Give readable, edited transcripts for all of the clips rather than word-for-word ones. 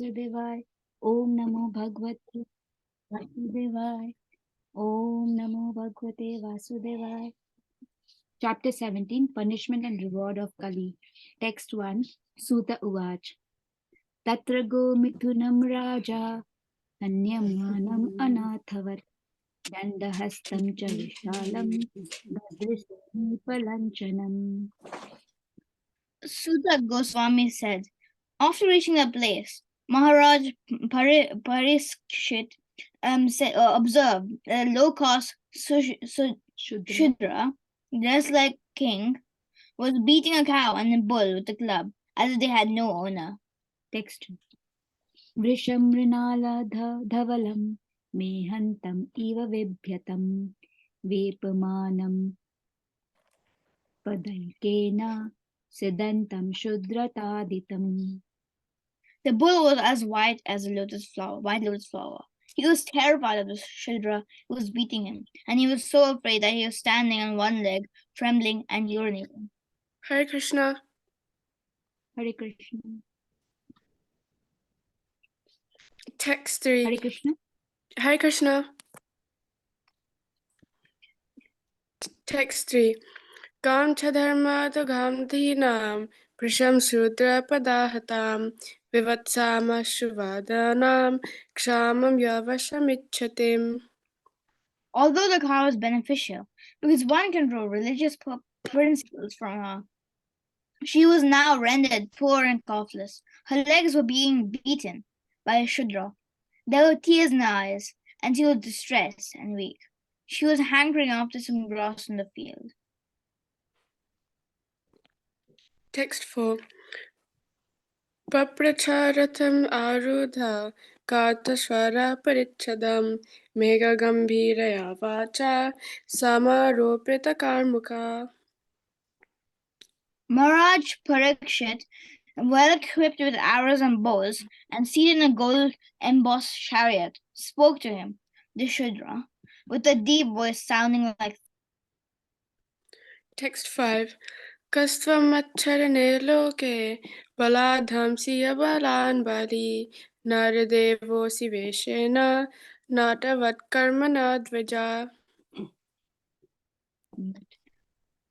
Vasudevaya. Om Namo Bhagavate Vasudevaya. Om Namo Bhagavate Vasudevaya. Chapter 17, Punishment and Reward of Kali. Text 1, Suta Uvach. Tatra go mithunam raja, anyamanam anathavat, dandahastam cha vishalam, gadrisanipalanchanam. Suta Goswami said, after reaching the place, Maharaj Parikshit observed a low-caste Shudra, dressed like king, was beating a cow and a bull with a club, as if they had no owner. Text. Vrisham rinala dhavalam mehantam iva vibhyatam vepamanam padaikena siddhantam shudrataditam. The bull was as white as a white lotus flower. He was terrified of the Shudra who was beating him, and he was so afraid that he was standing on one leg, trembling and urinating. Hare Krishna. Hare Krishna. Text 3. Hare Krishna. Hare Krishna. Text 3. Gam cha dharma to gam dhinam prisham sudra padahatam vivatsama shuvadanam kshamam yavashamichatim. Although the cow was beneficial, because one can draw religious principles from her, she was now rendered poor and coughless. Her legs were being beaten by a Shudra. There were tears in her eyes, and she was distressed and weak. She was hankering after some grass in the field. Text 4. Papracharatam arudha kartashvara parichadam mega gambhiraya vacha samaropita karmuka. Maharaj Parikshit, well equipped with arrows and bows, and seated in a gold-embossed chariot, spoke to him, the Shudra, with a deep voice sounding like... Text 5. Kastvamacharane loke baladhamsi abalan bali naradevosi veshena natavat karmana dvaja.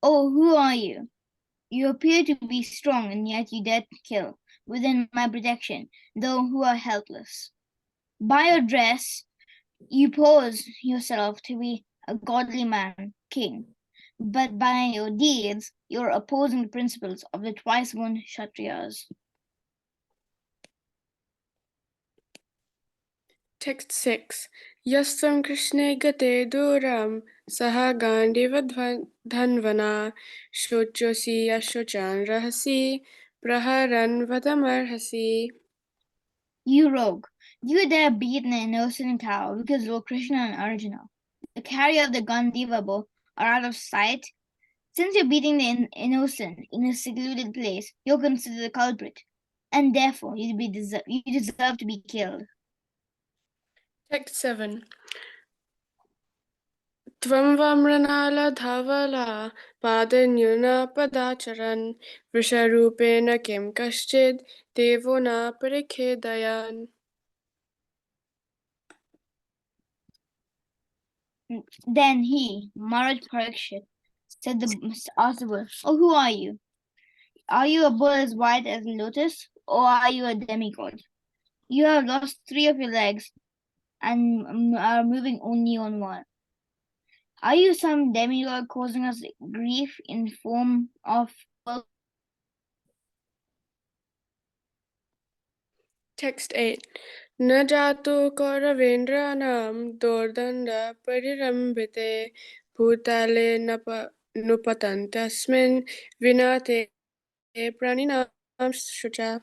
Oh, who are you? You appear to be strong, and yet you dare kill, within my protection, those who are helpless. By your dress, you pose yourself to be a godly man, king, but by your deeds, you're opposing the principles of the twice-born Kshatriyas. Text 6. Yastvam Krishne gate duram saha gandiva dhanvana shochosi yashochan rahasi praharan vadamarhasi. You rogue, you dare beat an innocent cow because Lord Krishna and Arjuna, the carrier of the Gandiva bow, are out of sight. Since you're beating the innocent in a secluded place, you're considered a culprit, and therefore you deserve to be killed. Text 7. Tvam vamranala dhavala padanyuna padacharan visharupena kim kaschid devo na parikhedayan. Then he, Maharaj Parikshit, asked the bull, "Oh, who are you? Are you a bull as white as a lotus, or are you a demigod? You have lost 3 of your legs and are moving only on one. Are you some demigod causing us grief in form of..." Text 8. Na jatu kauravendranam dordanda parirambite bhutale nupatantasmin vinate praninam shucha.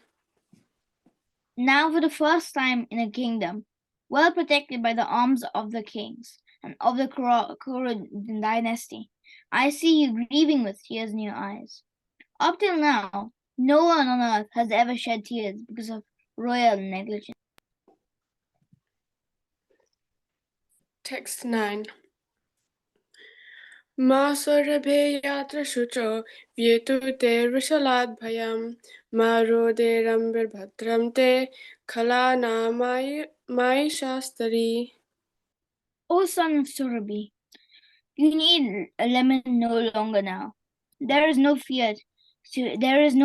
Now, for the first time in a kingdom, well protected by the arms of the kings and of the Kuru dynasty, I see you grieving with tears in your eyes. Up till now, no one on earth has ever shed tears because of royal negligence. Text 9. Ma sorabhe yatra shucho vyetu te rishalat bhayam ma rode rambir bhadram te khala na mai shastari. O son of Surabhi, you need a lemon no longer now. There is no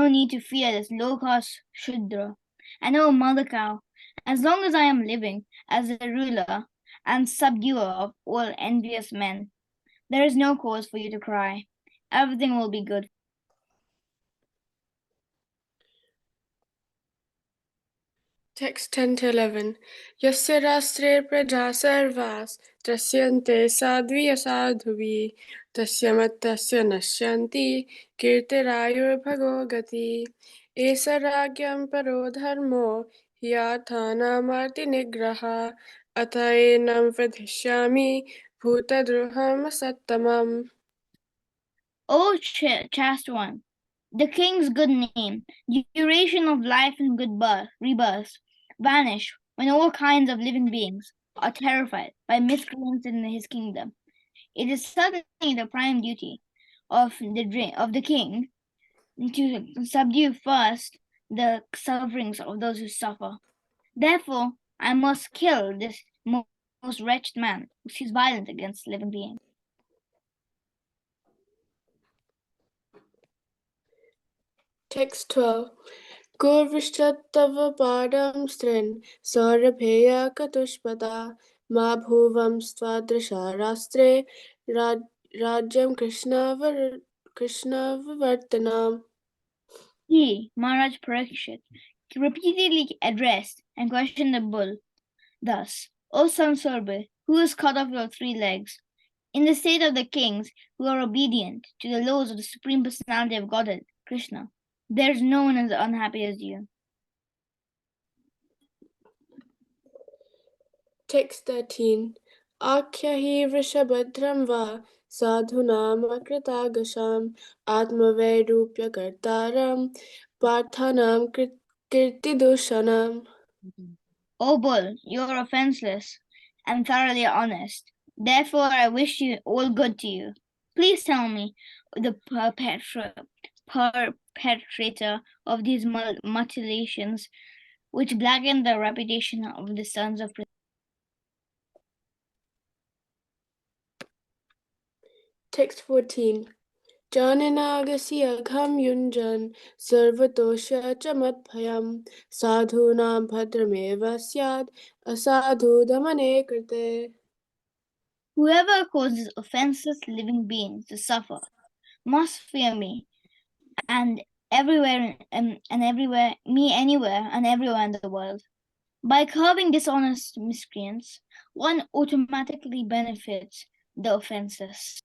need to fear this low-caste Shudra. And O mother cow, as long as I am living as a ruler and subduer of all envious men, there is no cause for you to cry. Everything will be good. Text 10 to 11. Yasya rastre praja sarvas trasyante sadviya sadhuvi tasya mattasya nashyanti kirtirayur bhago gati esa ragyam paro dharmo hiyathana marti nigraha atayenam vadhishyami bhutadruham sattamam. O chaste one, the king's good name, duration of life and good rebirth, vanish when all kinds of living beings are terrified by miscreants in his kingdom. It is certainly the prime duty of the king to subdue first the sufferings of those who suffer. Therefore, I must kill this most wretched man who sees violence against living beings. Text 12. Kurvishtava padam strin saurabheya katushpada ma bhuvam stvadrisha rastre rajyam krishna vavartanam. He, Maharaj Parikshit, repeatedly addressed and questioned the bull thus, O son Surbe, who is cut off your 3 legs? In the state of the kings who are obedient to the laws of the Supreme Personality of Godhead, Krishna, there is no one as unhappy as you. Text 13. Akhyahi vrishabhadram va sadhunam akritagasham atmavedupya kartaram parthanam kirtidushanam. O bull, you are offenseless and thoroughly honest. Therefore, I wish you all good to you. Please tell me the perpetrator of these mutilations which blacken the reputation of the sons of Text 14. Jananagasya agham yunjan sarvatosha chamatbhayam sadhunam bhadrameva syad asadhu damane krite. Whoever causes offenseless living beings to suffer must fear me, and everywhere and everywhere in the world. By curbing dishonest miscreants, one automatically benefits the offenses.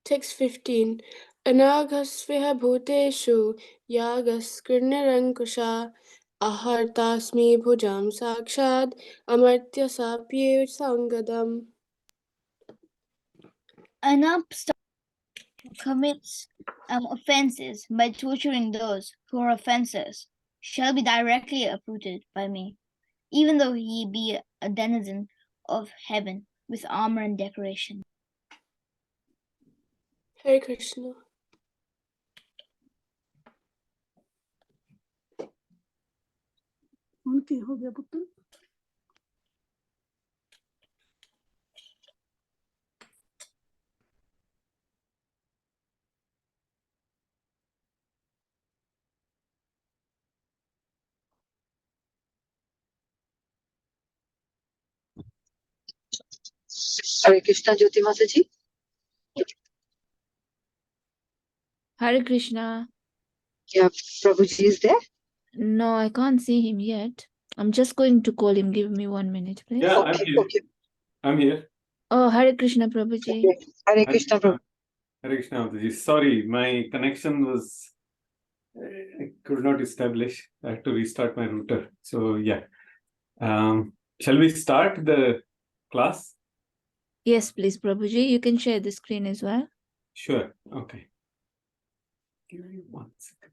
Text 15. Anaghasviha bhuteshu yagas kirnirankusha ahartasmi bhujam sakshad amartya sapye sangadam. An upstart who commits offenses by torturing those who are offenses shall be directly uprooted by me, even though he be a denizen of heaven with armor and decoration. Hare Krishna. उनकी हो गया पुत्र Hare Krishna, Jyoti Mataji. Hare Krishna. Yeah, Prabhuji is there. No, I can't see him yet. I'm just going to call him. Give me 1 minute, please. Yeah, I'm Okay, here. okay. I'm here. Oh, Hare Krishna, Prabhuji. Okay. Hare Krishna, Prabhu. Hare Krishna, Mataji. Sorry, my connection was, I could not establish. I had to restart my router. So, yeah. Shall we start the class? Yes, please, Prabhuji. You can share the screen as well. Sure. Okay. Give me 1 second.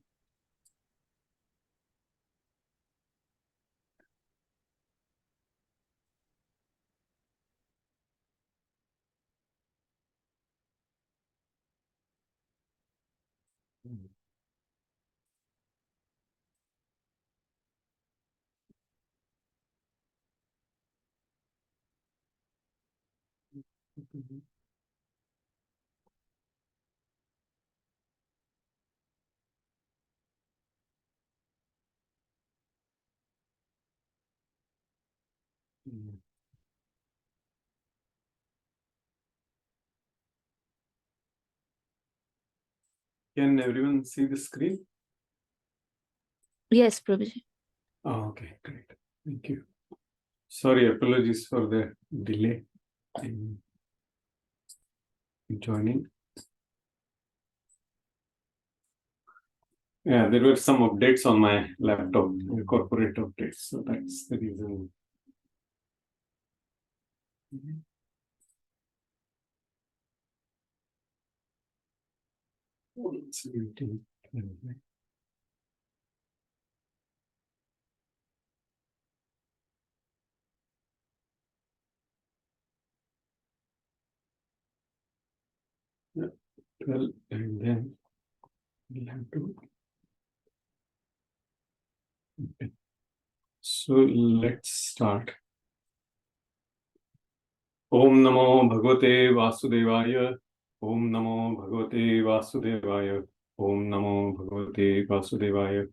Can everyone see the screen? Yes, Prabhuji. Oh, okay, great. Thank you. Sorry, apologies for the delay in joining. Yeah, there were some updates on my laptop, corporate updates, so that's the reason. It's waiting. Yeah, well, and then we have to. Okay. So let's start. Om Namo Bhagavate Vasudevaya. Om Namo Bhagavate Vasudevaya. Om Namo Bhagavate Vasudevaya.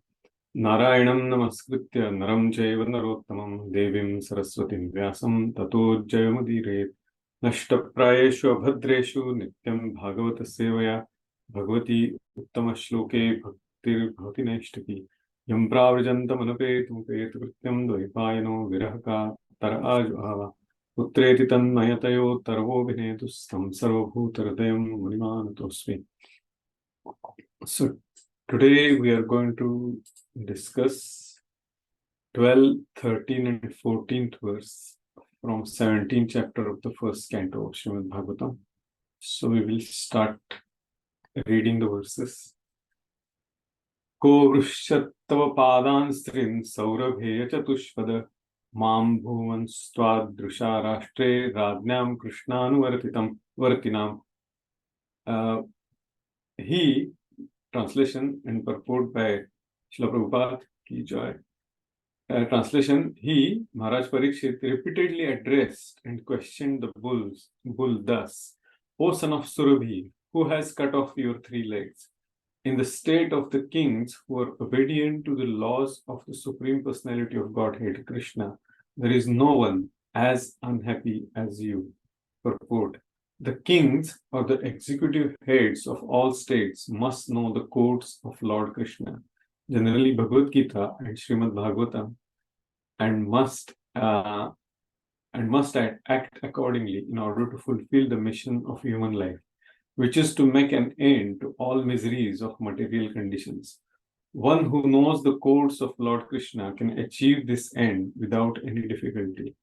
Narayanam Namaskritya Naram Chaiva Narottamam Devim Saraswatim Vyasam Tato Jayamudire Nashtaprayeshu Abhadreshu Nityam Bhagavata Sevaya Bhagavati Uttama Shloke Bhaktir Bhavati Naishtaki Yam Pravrjantam Anupetum Petukrityam Dvaipayano Virahaka Tarajvahava Putreti Tanmayatayo Tarvo Vinetustam Sarvabhutaradayam Munimanatosmi. So today we are going to discuss 12, 13 and 14th verse from 17th chapter of the first canto of Srimad Bhagavatam. So we will start reading the verses. Ko vrushattava padan strin saurabheya chatushpada mam bhuvan stvad drusha rashtre radnyam krishnanu vartinam. He, translation and purport by Srila Prabhupada ki joy. Translation, he, Maharaj Parikshit, repeatedly addressed and questioned the bull thus, O son of Surabhi, who has cut off your 3 legs? In the state of the kings who are obedient to the laws of the Supreme Personality of Godhead, Krishna, there is no one as unhappy as you. Purport. The kings or the executive heads of all states must know the codes of Lord Krishna, generally Bhagavad Gita and Srimad Bhagavatam, and must act accordingly in order to fulfill the mission of human life, which is to make an end to all miseries of material conditions. One who knows the codes of Lord Krishna can achieve this end without any difficulty.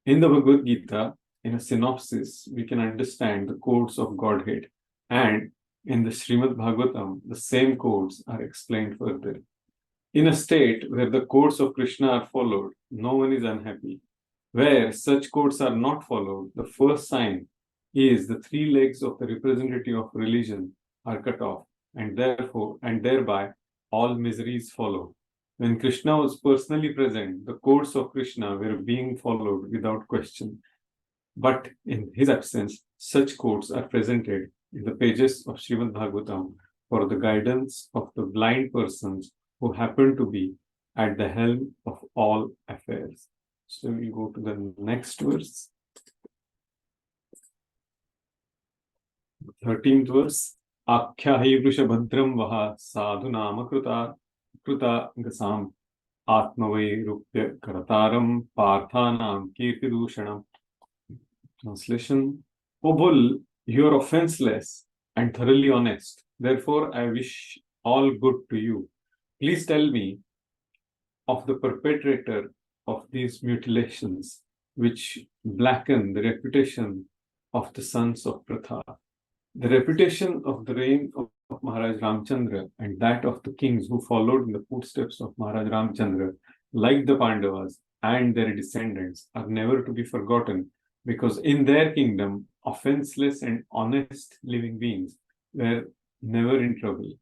In the Bhagavad Gita, in a synopsis, we can understand the codes of Godhead, and in the Srimad Bhagavatam, the same codes are explained further. In a state where the codes of Krishna are followed, no one is unhappy. Where such codes are not followed, the first sign is the 3 legs of the representative of religion are cut off, and thereby all miseries follow. When Krishna was personally present, the codes of Krishna were being followed without question. But in his absence, such codes are presented in the pages of Srimad Bhagavatam for the guidance of the blind persons who happen to be at the helm of all affairs. So we go to the next verse. 13th verse. Akhyahi vrishabhadram vaha sadhu nama kruta gasam atmavai rupya karataram parthanam kirtidushanam. Translation. O bull, you are offenseless and thoroughly honest. Therefore, I wish all good to you. Please tell me of the perpetrator of these mutilations, which blacken the reputation of the sons of Pratha. The reputation of the reign of Maharaj Ramchandra and that of the kings who followed in the footsteps of Maharaj Ramchandra, like the Pandavas and their descendants, are never to be forgotten, because in their kingdom, offenseless and honest living beings were never in trouble.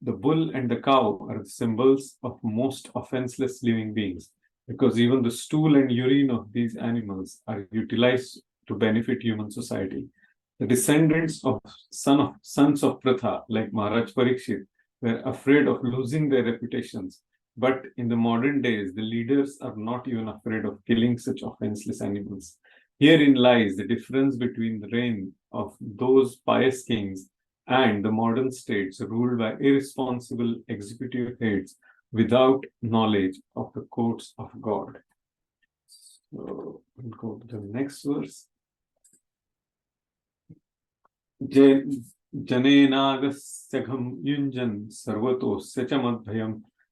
The bull and the cow are the symbols of most offenseless living beings, because even the stool and urine of these animals are utilized to benefit human society. The descendants of sons of Pratha, like Maharaj Parikshit, were afraid of losing their reputations. But in the modern days, the leaders are not even afraid of killing such offenseless animals. Herein lies the difference between the reign of those pious kings and the modern states ruled by irresponsible executive heads without knowledge of the courts of God. So we'll go to the next verse. जनेनागस्यघं युञ्जन् सर्वतोऽस्य च मद्भयं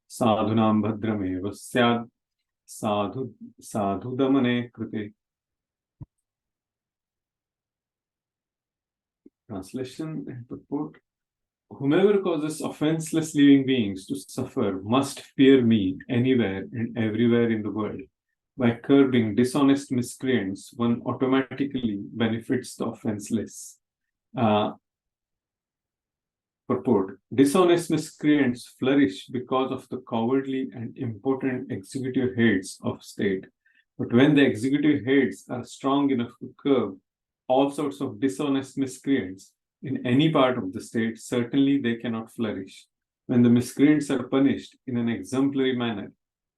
साधूनां भद्रमेव स्यात् साधुदमने कृते. Translation and purport. Whomever causes offenseless living beings to suffer must fear me anywhere and everywhere in the world. By curbing dishonest miscreants, one automatically benefits the offenseless. Purport. Dishonest miscreants flourish because of the cowardly and impotent executive heads of state. But when the executive heads are strong enough to curb all sorts of dishonest miscreants in any part of the state, certainly they cannot flourish. When the miscreants are punished in an exemplary manner,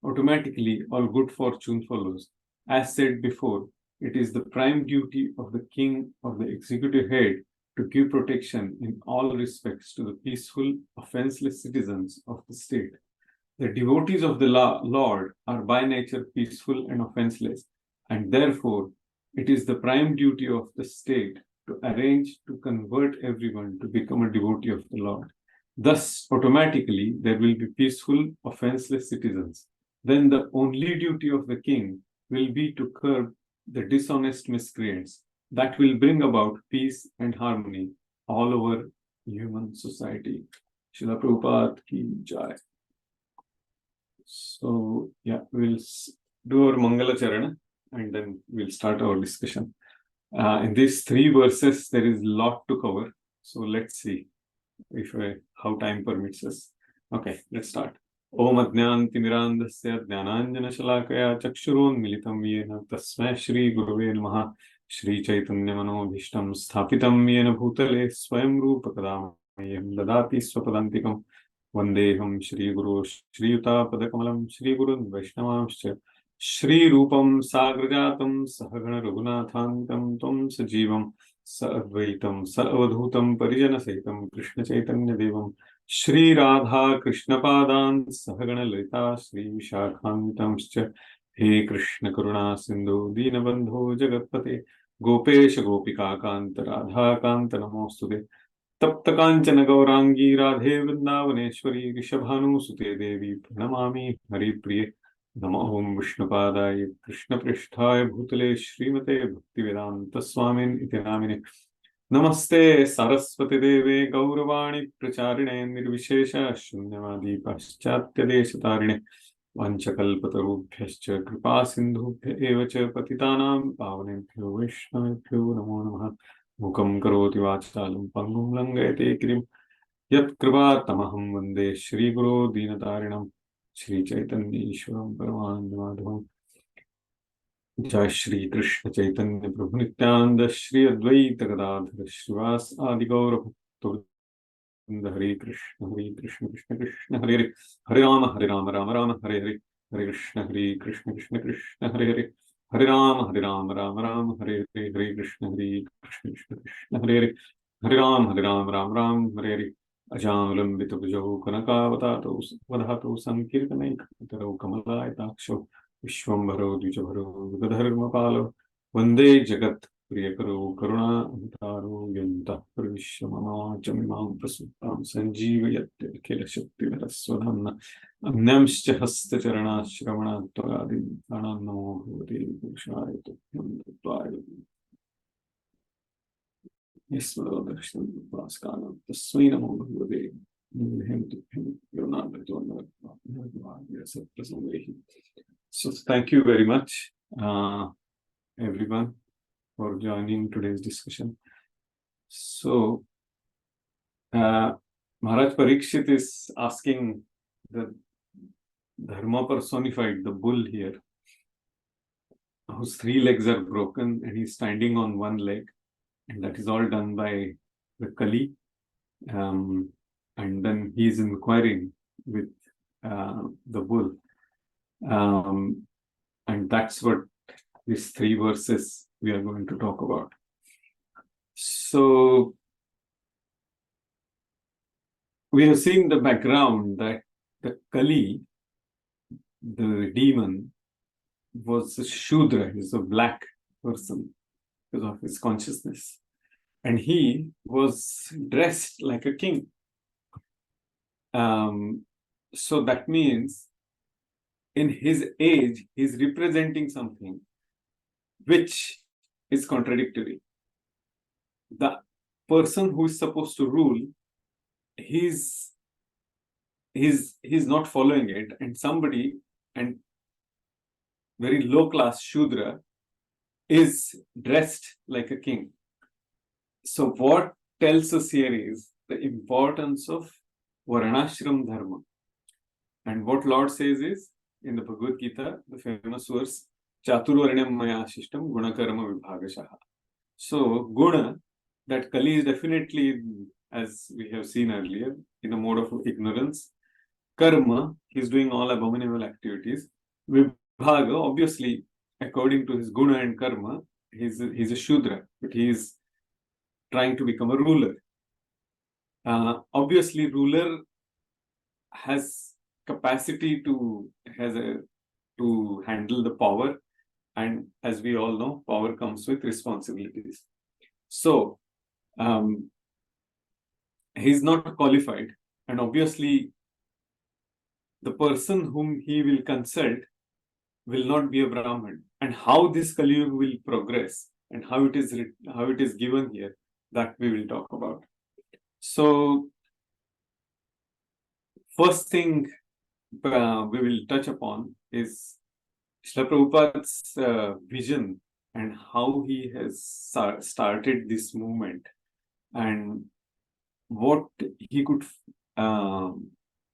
automatically all good fortune follows. As said before, it is the prime duty of the king or the executive head to give protection in all respects to the peaceful, offenseless citizens of the state. The devotees of the Lord are by nature peaceful and offenseless, and therefore it is the prime duty of the state to arrange to convert everyone to become a devotee of the Lord. Thus, automatically, there will be peaceful, offenseless citizens. Then the only duty of the king will be to curb the dishonest miscreants. That will bring about peace and harmony all over human society. Srila Prabhupada ki jai. So, yeah, we'll do our Mangala Charana and then we'll start our discussion. In these 3 verses, there is a lot to cover. So, let's see if how time permits us. Okay, let's start. Om Ajnantimirandasya Jnananjana Shalakaya Chakshuronmilitam Yena Tasmai Shri Gurave Namaha Shri Chaitanya Manobhishtam Sthapitam Yena Bhutale Swayam Rupa Kadamayam Dadati Swapadantikam Vandeham Shri Guru Shri Yuta Padakamalam Shri Gurun Vaishnavamscha Shri Rupam Sagrajatam Sahagana Raghunathantam Tom Sajivam Sa-Advaitam Sa-Avadhutam Parijana Saitam Krishna Chaitanya Devam Shri Radha Krishna Padan Sahagana Lita Shri Vishakhantamscha He Krishna Karuna Sindhu Dinabandho Jagatpate Gopesh Gopika Kanta Radha Kanta Namostude Tapta Kanchana Gaurangi Radhe Vrindavaneshwari Rishabhanu Sute Devi Pranamami Hari Priye Namo Om Vishnupadaya Krishna Prishtaya Bhutale Srimate Bhaktivedanta Swamin Iti Namine Namaste Saraswati Deve Gauravani Pracharine Nirvishesha Shunyavadi Paschatya Deshatarine Vanchakalpatarubhyascha Kripa Sindhubhya Evacha Patitanam Pavanebhyo Vaishnavebhyo Namo Namaha Mukam Karoti Vachalam Pangum Langayate Kirim Yat Kripatamaham Vande Shri Guru Dinatarinam Shri Chaitanya Ishwaram Paramanandamamadhavam Jai Shri Krishna Chaitanya Prabhu Nityananda Shri Advaita Gadadhara Shrivas Adi Gaura Bhakta Hare Krishna Krishna Krishna Hare Hare Hare Rama Rama Rama Hare Hare Hare Krishna Krishna Krishna Hare Hare Hare Rama Rama Rama Hare Hare Hare Krishna Krishna Krishna Hare Hare Hare Rama Rama Hare Hare Ajanulambita Bhujaho Kanakavatato Vadhato Sankirtanaiktaro Kamalaitaksho Vishwambharo Dvijabharo Gadharmapalo Vande Jagat Priyakaro Karuna Antaro Yanta Pravishwamama Chamimam Prasuttam Sanjeevayat Kela Shakti Varaswadhamna Amnamscha Hasta Charana Shravana Tvagadi Anano Bhuvati Purushaya Tukyam Tvaya Yesvaro Darshan Vaskana Tasmai Namo Bhagavate Nihim Tukyam Yonadatonda Satrasamvehi. So thank you very much, everyone, for joining today's discussion. So Maharaj Parikshit is asking the Dharma personified, the bull here, whose 3 legs are broken and he's standing on 1 leg, and that is all done by the Kali. And then he is inquiring with the bull. And that's what these 3 verses we are going to talk about. So we have seen the background that the Kali, the demon, was a Shudra, he's a black person because of his consciousness. And he was dressed like a king. So that means in his age, he's representing something which is contradictory. The person who is supposed to rule, he's not following it, and somebody, and very low class Shudra, is dressed like a king. So what tells us here is the importance of Varnashram Dharma. And what Lord says is, in the Bhagavad Gita, the famous verse, Chaturvarnyam maya shishtam gunakarma vibhagashaha. So Guna, that Kali is definitely, as we have seen earlier, in a mode of ignorance. Karma, he's doing all abominable activities. Vibhaga, obviously, according to his Guna and Karma, he's a Shudra, but he is trying to become a ruler. Obviously, ruler has capacity to handle the power, and as we all know, power comes with responsibilities. So he's not qualified, and obviously the person whom he will consult will not be a Brahman. And how this Kali Yuga will progress and how it is given here, that we will talk about. So first thing we will touch upon is Srila Prabhupada's vision and how he has started this movement, and what he could,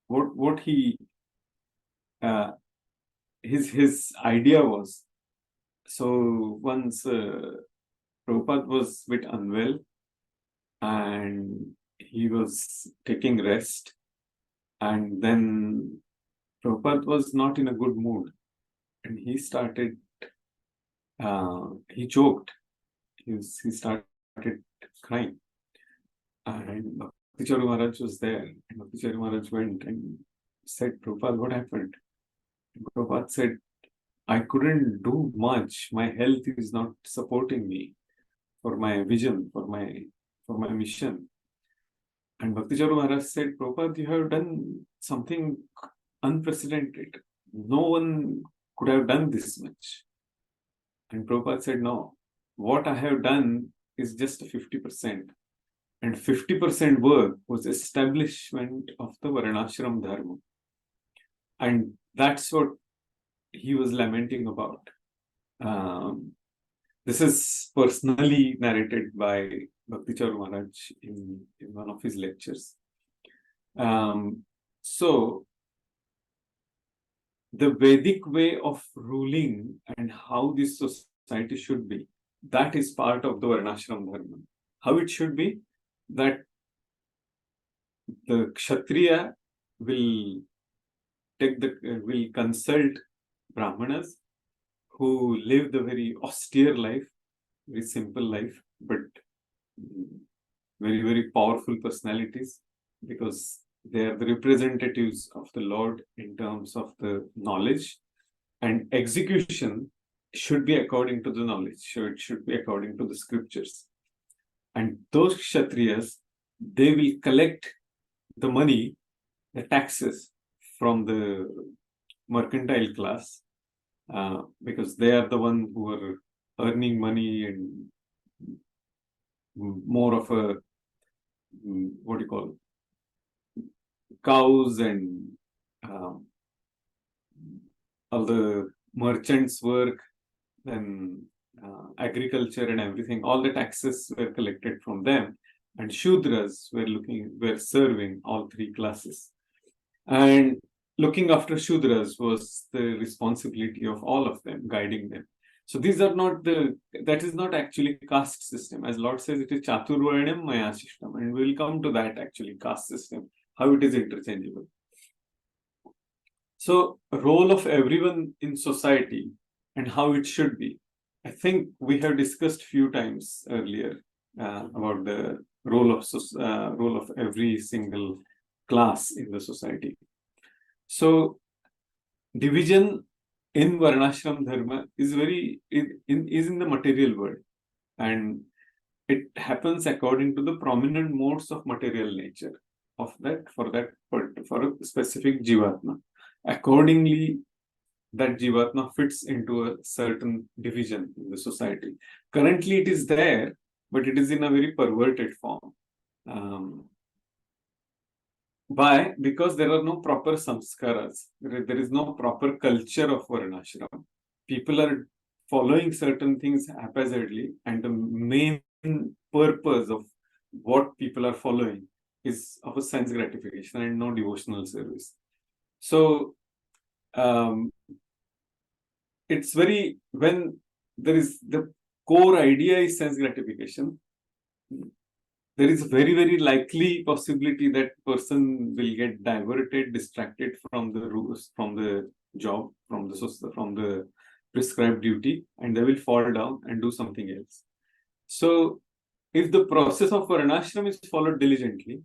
what he, his idea was. So once Prabhupada was a bit unwell and he was taking rest, and then Prabhupada was not in a good mood, and he started, he choked, he started crying, and Bhakti Maharaj was there, and Bhakti Maharaj went and said, Prabhupada, what happened? And Prabhupada said, I couldn't do much, my health is not supporting me for my vision, for my mission. And Bhakti Maharaj said, Prabhupada, you have done something unprecedented. No one could have done this much. And Prabhupada said, no, what I have done is just 50%. And 50% work was establishment of the Varnashram Dharma. And that's what he was lamenting about. This is personally narrated by Bhakti Maharaj in one of his lectures. So, the Vedic way of ruling and how this society should be, that is part of the Varnashram Dharma. How it should be, that the Kshatriya will consult Brahmanas who live the very austere life, very simple life, but very, very powerful personalities, because they are the representatives of the Lord in terms of the knowledge, and execution should be according to the knowledge. So it should be according to the scriptures. And those Kshatriyas, they will collect the money, the taxes from the mercantile class, because they are the one who are earning money and more of a, what do you call it, cows and all the merchants' work, then agriculture and everything, all the taxes were collected from them. and Shudras were serving all three classes. And looking after Shudras was the responsibility of all of them, guiding them. So these are not that is not actually caste system. As Lord says, it is Chaturvarnam Maya system. And we'll come to that actually, caste system, how it is interchangeable. So role of everyone in society and how it should be. I think we have discussed few times earlier about the role of every single class in the society. So division in Varnashram Dharma is in the material world, and it happens according to the prominent modes of material nature of that for a specific Jivatma. Accordingly, that Jivatma fits into a certain division in the society. Currently, it is there, but it is in a very perverted form. Why? Because there are no proper samskaras. There is no proper culture of Varnashram. People are following certain things haphazardly, and the main purpose of what people are following is of a sense gratification and no devotional service. So it's when there is the core idea is sense gratification, there is a very, very likely possibility that person will get diverted, distracted from the rules, from the job, from the prescribed duty, and they will fall down and do something else. So if the process of Varnashram is followed diligently,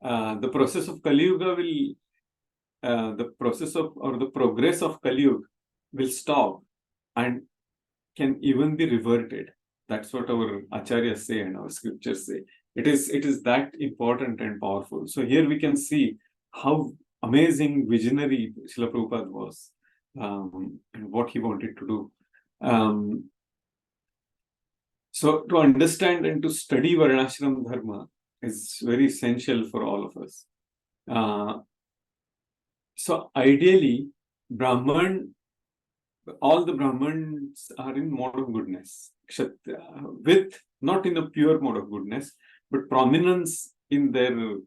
the process of Kali Yuga will, the progress of Kali Yuga will stop and can even be reverted. That's what our acharyas say and our scriptures say. It is that important and powerful. So here we can see how amazing visionary Srila Prabhupada was, and what he wanted to do. So to understand and to study Varnashram Dharma is very essential for all of us. So ideally, all the Brahmins are in mode of goodness, with not in a pure mode of goodness, but prominence in their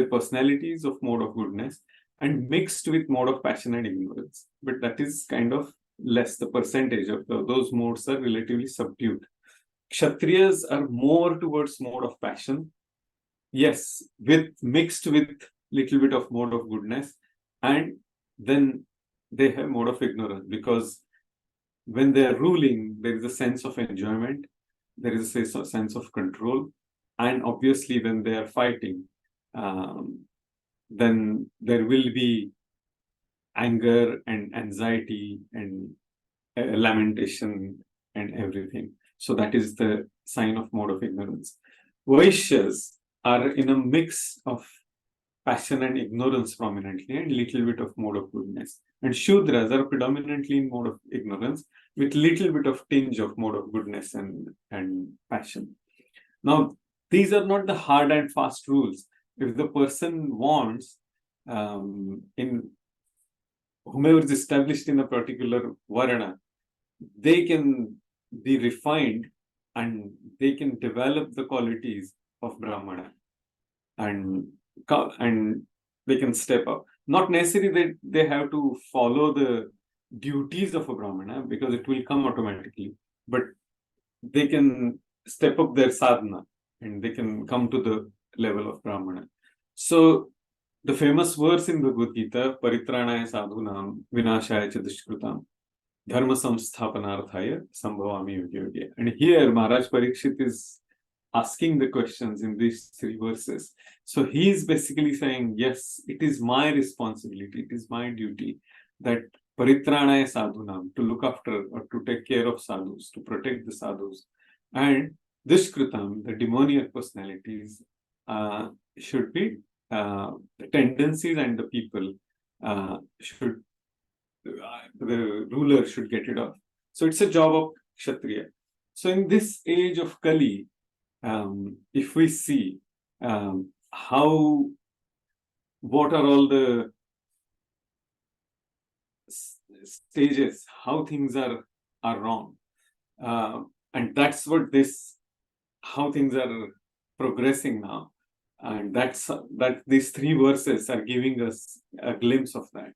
personalities of mode of goodness and mixed with mode of passion and ignorance. But that is kind of less. The percentage of those modes are relatively subdued. Kshatriyas are more towards mode of passion, yes, mixed with little bit of mode of goodness, and then they have mode of ignorance, because when they are ruling, there is a sense of enjoyment, there is a sense of control, and obviously when they are fighting, then there will be anger and anxiety and lamentation and everything. So that is the sign of mode of ignorance. Vaishyas are in a mix of passion and ignorance prominently, and little bit of mode of goodness. And Shudras are predominantly in mode of ignorance with little bit of tinge of mode of goodness and passion. Now, these are not the hard and fast rules. If the person wants, in whomever is established in a particular varna, they can be refined and they can develop the qualities of Brahmana, and they can step up. Not necessarily that they have to follow the duties of a Brahmana, because it will come automatically, but they can step up their sadhana and they can come to the level of Brahmana. So the famous verse in Bhagavad Gita, Paritranaya sadhunam vinashaya cha dushkritam dharma samsthapanarthaya sambhavami yuge yuge. And here Maharaj Parikshit is asking the questions in these three verses. So he is basically saying, yes, it is my responsibility, it is my duty that Paritranaya sadhunam, to look after or to take care of sadhus, to protect the sadhus, and dushkritam, the demoniac personalities, should be the tendencies, and the people should, the ruler should get it off. So it's a job of Kshatriya. So in this age of Kali, if we see what are all the stages, how things are wrong, and that's what how things are progressing now. And that these three verses are giving us a glimpse of that.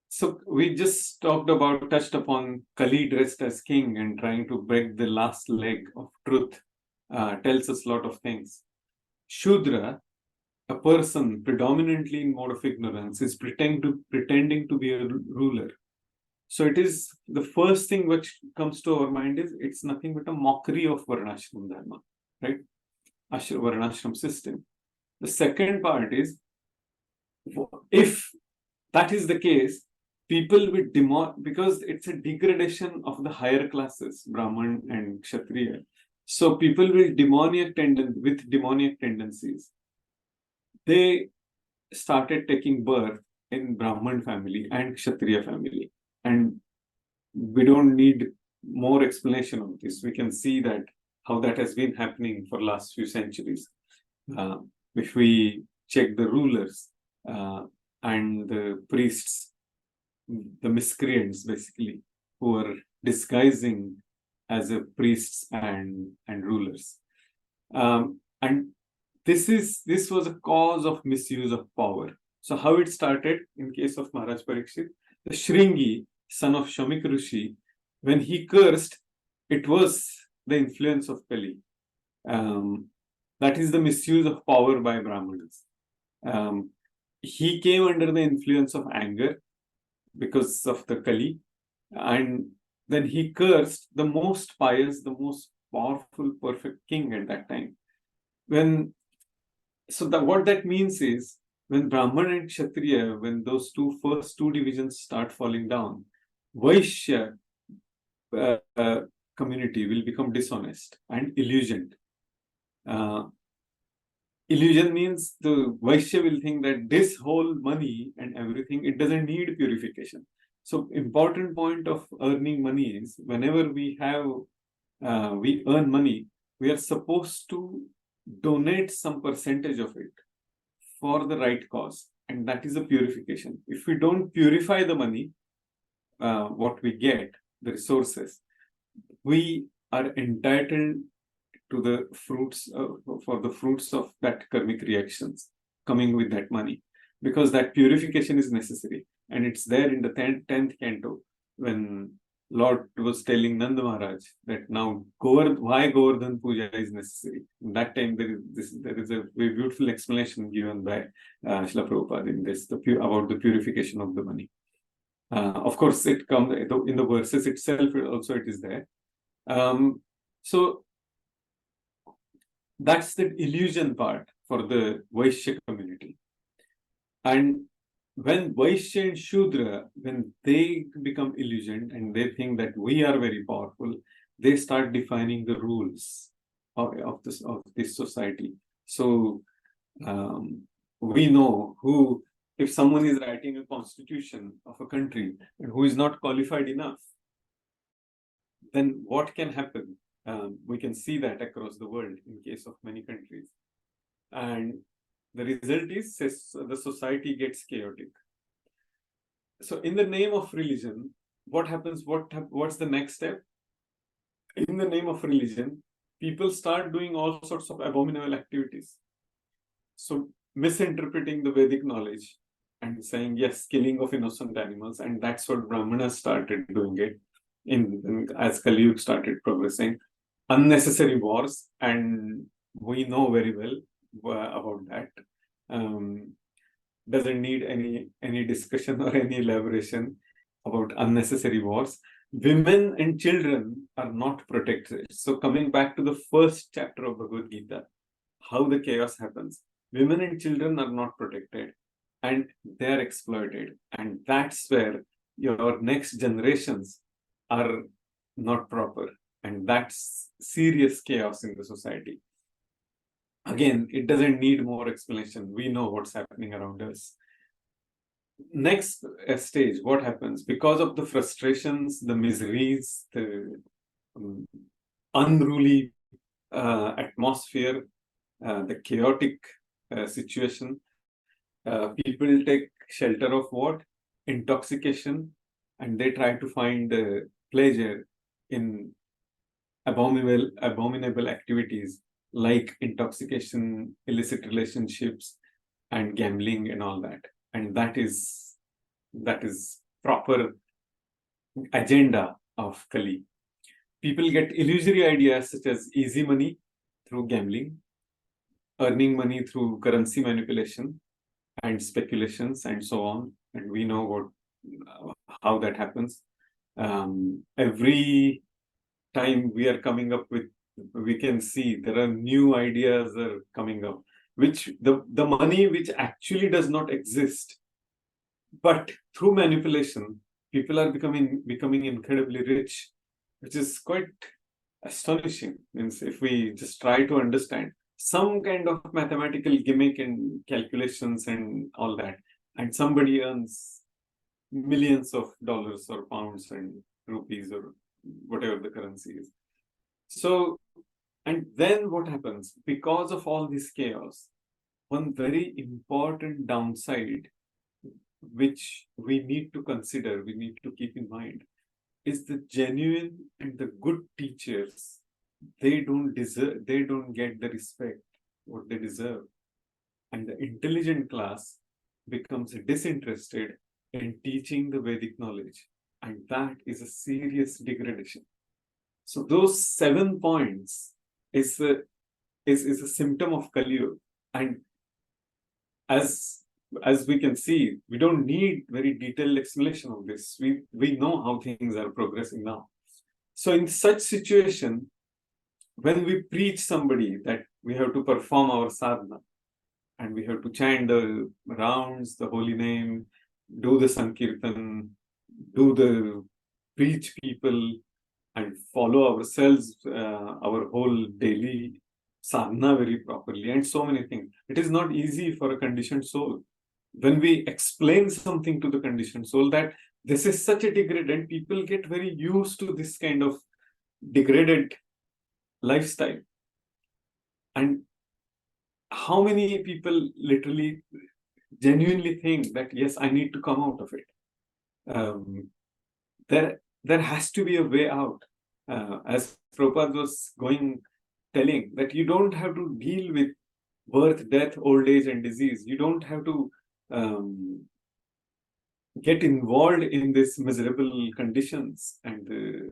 So we just touched upon Kali dressed as king and trying to break the last leg of truth. Tells us a lot of things. Shudra, a person predominantly in mode of ignorance, is pretending to be a ruler. So it is the first thing which comes to our mind is it's nothing but a mockery of Varnashram Dharma, right? Varnashram system. The second part is, if that is the case, people with because it's a degradation of the higher classes, Brahman and Kshatriya. So people with demoniac tendencies, they started taking birth in Brahman family and Kshatriya family. And we don't need more explanation of this. We can see that how that has been happening for last few centuries. If we check the rulers and the priests, the miscreants basically, who are disguising as a priests and rulers. And this was a cause of misuse of power. So how it started in case of Maharaj Parikshit, the Shringi, son of Shamik Rishi, when he cursed, it was the influence of Kali. That is the misuse of power by Brahmanas. He came under the influence of anger because of the Kali, and then he cursed the most pious, the most powerful, perfect king at that time. What that means is, when Brahman and Kshatriya, when those first two divisions start falling down, Vaishya community will become dishonest and illusioned. Illusion means the Vaishya will think that this whole money and everything, it doesn't need purification. So important point of earning money is, whenever we earn money, we are supposed to donate some percentage of it for the right cause. And that is a purification. If we don't purify the money, what we get, the resources, we are entitled to the fruits for the fruits of that karmic reactions coming with that money, because that purification is necessary. And it's there in the 10th canto when Lord was telling Nanda Maharaj that now why Govardhan Puja is necessary. In that time there is a very beautiful explanation given by Srila Prabhupada in this about the purification of the money. Of course, it comes in the verses itself. Also, it is there. So that's the illusion part for the Vaishya community. And when Vaishya and Shudra, when they become illusioned and they think that we are very powerful, they start defining the rules of this society. So we know who, if someone is writing a constitution of a country and who is not qualified enough, then what can happen? We can see that across the world in case of many countries. And the result is the society gets chaotic. So in the name of religion, what happens? What's the next step? In the name of religion, people start doing all sorts of abominable activities. So misinterpreting the Vedic knowledge and saying, yes, killing of innocent animals. And that's what Brahmanas started doing it as Kali Yuga started progressing. Unnecessary wars, and we know very well about that. Doesn't need any discussion or any elaboration about unnecessary wars. Women and children are not protected. So coming back to the first chapter of Bhagavad Gita, how the chaos happens. Women and children are not protected and they are exploited. And that's where your next generations are not proper. And that's serious chaos in the society. Again, it doesn't need more explanation. We know what's happening around us. Next stage, what happens? Because of the frustrations, the miseries, the unruly atmosphere, the chaotic situation, people take shelter of what? Intoxication, and they try to find pleasure in abominable activities like intoxication, illicit relationships, and gambling and all that. And that is proper agenda of Kali. People get illusory ideas such as easy money through gambling, earning money through currency manipulation and speculations and so on. And we know how that happens. Every time we are coming up with, we can see there are new ideas are coming up, which the money which actually does not exist, but through manipulation, people are becoming incredibly rich, which is quite astonishing. Means if we just try to understand some kind of mathematical gimmick and calculations and all that, and somebody earns millions of dollars or pounds and rupees or whatever the currency is. So, and then what happens? Because of all this chaos, one very important downside which we need to consider, we need to keep in mind, is the genuine and the good teachers, they don't get the respect what they deserve. And the intelligent class becomes disinterested in teaching the Vedic knowledge. And that is a serious degradation. So those 7 points is a symptom of Kali Yuga. And as we can see, we don't need very detailed explanation of this. We know how things are progressing now. So in such situation, when we preach somebody that we have to perform our sadhana, and we have to chant the rounds, the holy name, do the sankirtan, preach people, and follow ourselves, our whole daily sadhana very properly, and so many things. It is not easy for a conditioned soul. When we explain something to the conditioned soul that this is such a degraded, people get very used to this kind of degraded lifestyle. And how many people literally genuinely think that, yes, I need to come out of it. There has to be a way out. As Prabhupada was telling that you don't have to deal with birth, death, old age, and disease. You don't have to get involved in these miserable conditions and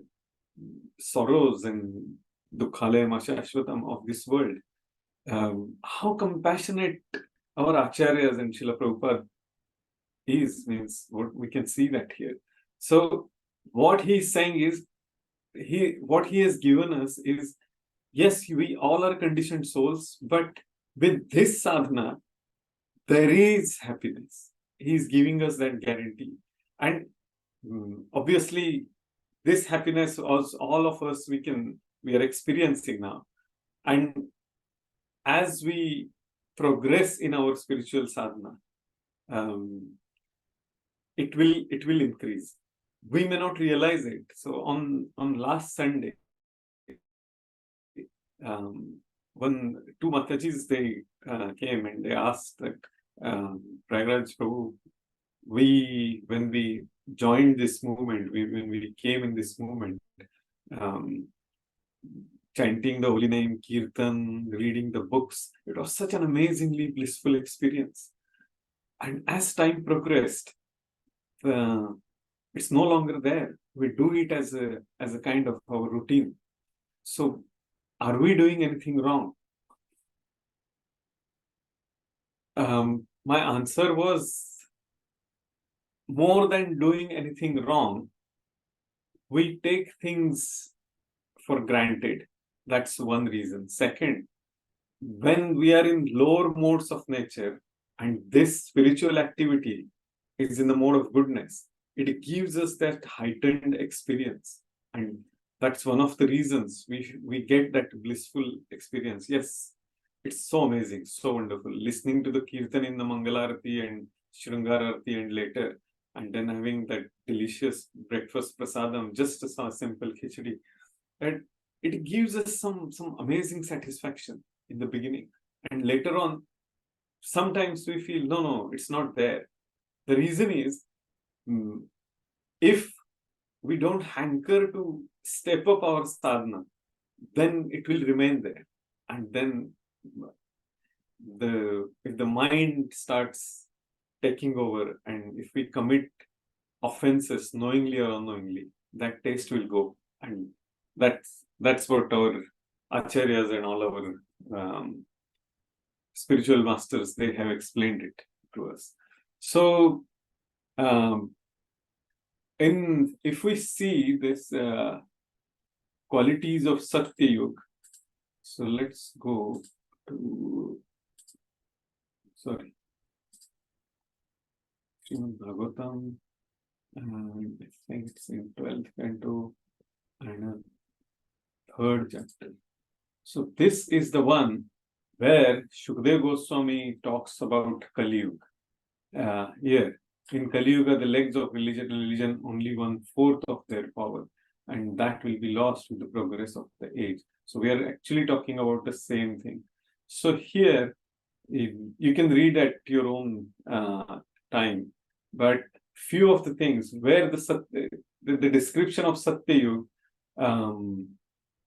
sorrows and dukhalaya ashvatam of this world. How compassionate our acharyas and Srila Prabhupada means what we can see that here. So what he's saying is, what he has given us is, yes, we all are conditioned souls, but with this sadhana, there is happiness. He's giving us that guarantee. And obviously, this happiness, also, all of us, we are experiencing now. And as we progress in our spiritual sadhana, it will increase. We may not realize it. So on last Sunday, when 2 Matajis, they came and they asked that, Prayagraj Prabhu, when we joined this movement, when we came in this movement, chanting the holy name, kirtan, reading the books, it was such an amazingly blissful experience. And as time progressed, it's no longer there. We do it as a kind of our routine. So, are we doing anything wrong? My answer was, more than doing anything wrong, we take things for granted. That's one reason. Second, when we are in lower modes of nature and this spiritual activity is in the mode of goodness, it gives us that heightened experience. And that's one of the reasons we get that blissful experience. Yes, it's so amazing, so wonderful. Listening to the kirtan in the Mangalarati and Shringararati and later, and then having that delicious breakfast prasadam, just a simple khichdi. And it gives us some amazing satisfaction in the beginning. And later on, sometimes we feel, no, it's not there. The reason is, if we don't hanker to step up our sadhana, then it will remain there. And then if the mind starts taking over, and if we commit offenses knowingly or unknowingly, that taste will go. And that's what our acharyas and all our spiritual masters, they have explained it to us. So if we see this qualities of Satya Yuga, so let's go to, sorry, Srimad Bhagavatam, and I think it's in 12th canto and third chapter. So this is the one where Shukdev Goswami talks about Kali Yuga. Here in Kali Yuga, the legs of religion only 1/4 of their power, and that will be lost with the progress of the age. So we are actually talking about the same thing. So here you can read at your own time, but few of the things where the description of Satya Yuga,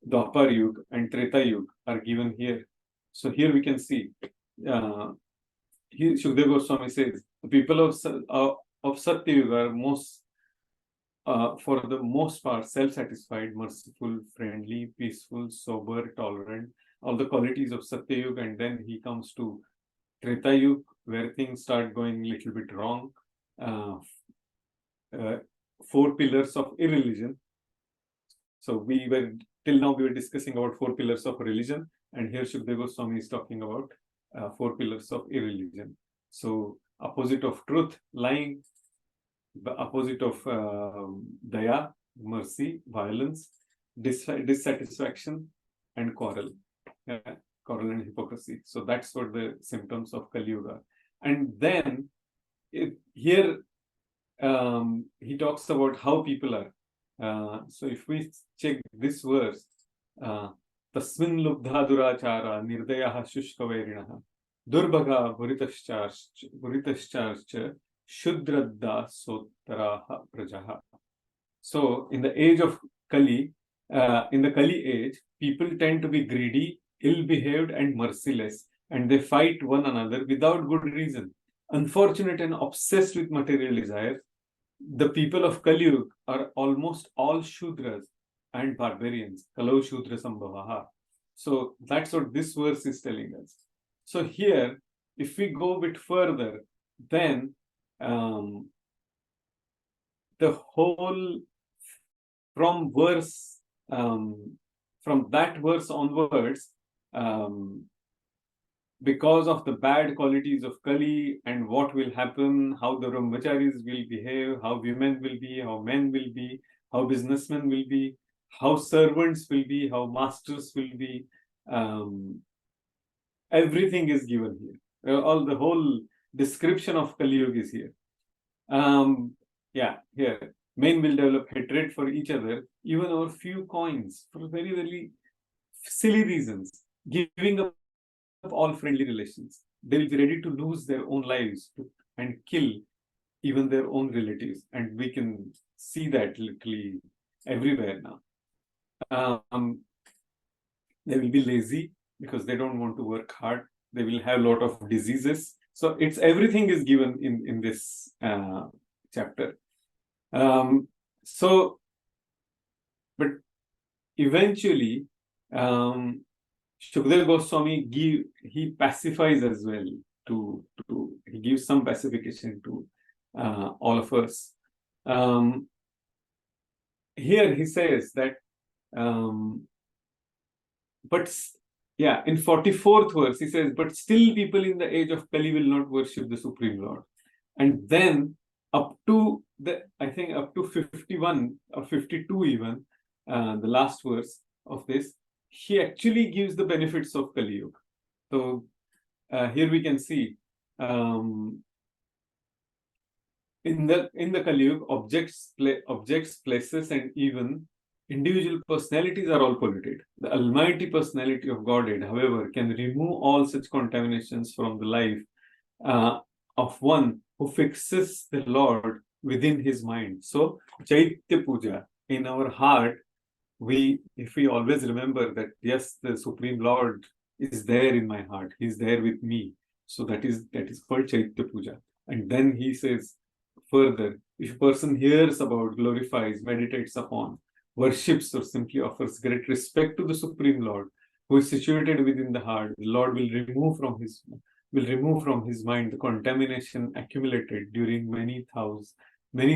Dwapar Yuga and Treta Yuga are given here. So here we can see, here Shukdev Goswami says, the people of Satya Yuga are for the most part self-satisfied, merciful, friendly, peaceful, sober, tolerant, all the qualities of Satya Yuga. And then he comes to Treta Yuga, where things start going a little bit wrong. 4 pillars of irreligion. So till now we were discussing about 4 pillars of religion, and here Shukdev Goswami is talking about 4 pillars of irreligion. So opposite of truth, lying; the opposite of daya, mercy; violence; dissatisfaction; and quarrel and hypocrisy. So that's what the symptoms of Kali Yuga are. And then here he talks about how people are. So if we check this verse, Tasmin lubdha durachara nirdayaha shushkaverinaha durbhaga bhuritascharcha shudradda sotaraha prajaha. So in the age of Kali, in the Kali age, people tend to be greedy, ill-behaved and merciless, and they fight one another without good reason. Unfortunate and obsessed with material desires, the people of Kali Yuga are almost all Shudras and barbarians. Kalau Shudra Sambhavaha. So that's what this verse is telling us. So here, if we go a bit further, then the whole from that verse onwards, because of the bad qualities of Kali and what will happen, how the brahmacharis will behave, how women will be, how men will be, how businessmen will be, how servants will be, how masters will be, everything is given here. The whole description of Kali Yuga is here. Here. Men will develop hatred for each other, even over few coins, for very, very silly reasons, giving up all friendly relations. They will be ready to lose their own lives and kill even their own relatives. And we can see that literally everywhere now. They will be lazy because they don't want to work hard. They will have a lot of diseases. So everything is given in this chapter. But eventually, Shukdev Goswami he pacifies as well. He gives some pacification to all of us. Here he says that, in 44th verse he says, but still people in the age of Kali will not worship the Supreme Lord. And then up to 51 or 52 even, the last verse of this, he actually gives the benefits of Kali Yuga. So here we can see, in the Kali Yuga, objects, places, and even individual personalities are all polluted. The Almighty personality of Godhead, however, can remove all such contaminations from the life of one who fixes the Lord within his mind. So Chaitya Puja, in our heart, if we always remember that, yes, the Supreme Lord is there in my heart, he's there with me. So that is called Chaitya Puja. And then he says further, if a person hears about, glorifies, meditates upon, worships, or simply offers great respect to the Supreme Lord, who is situated within the heart, the Lord will remove from his mind the contamination accumulated during many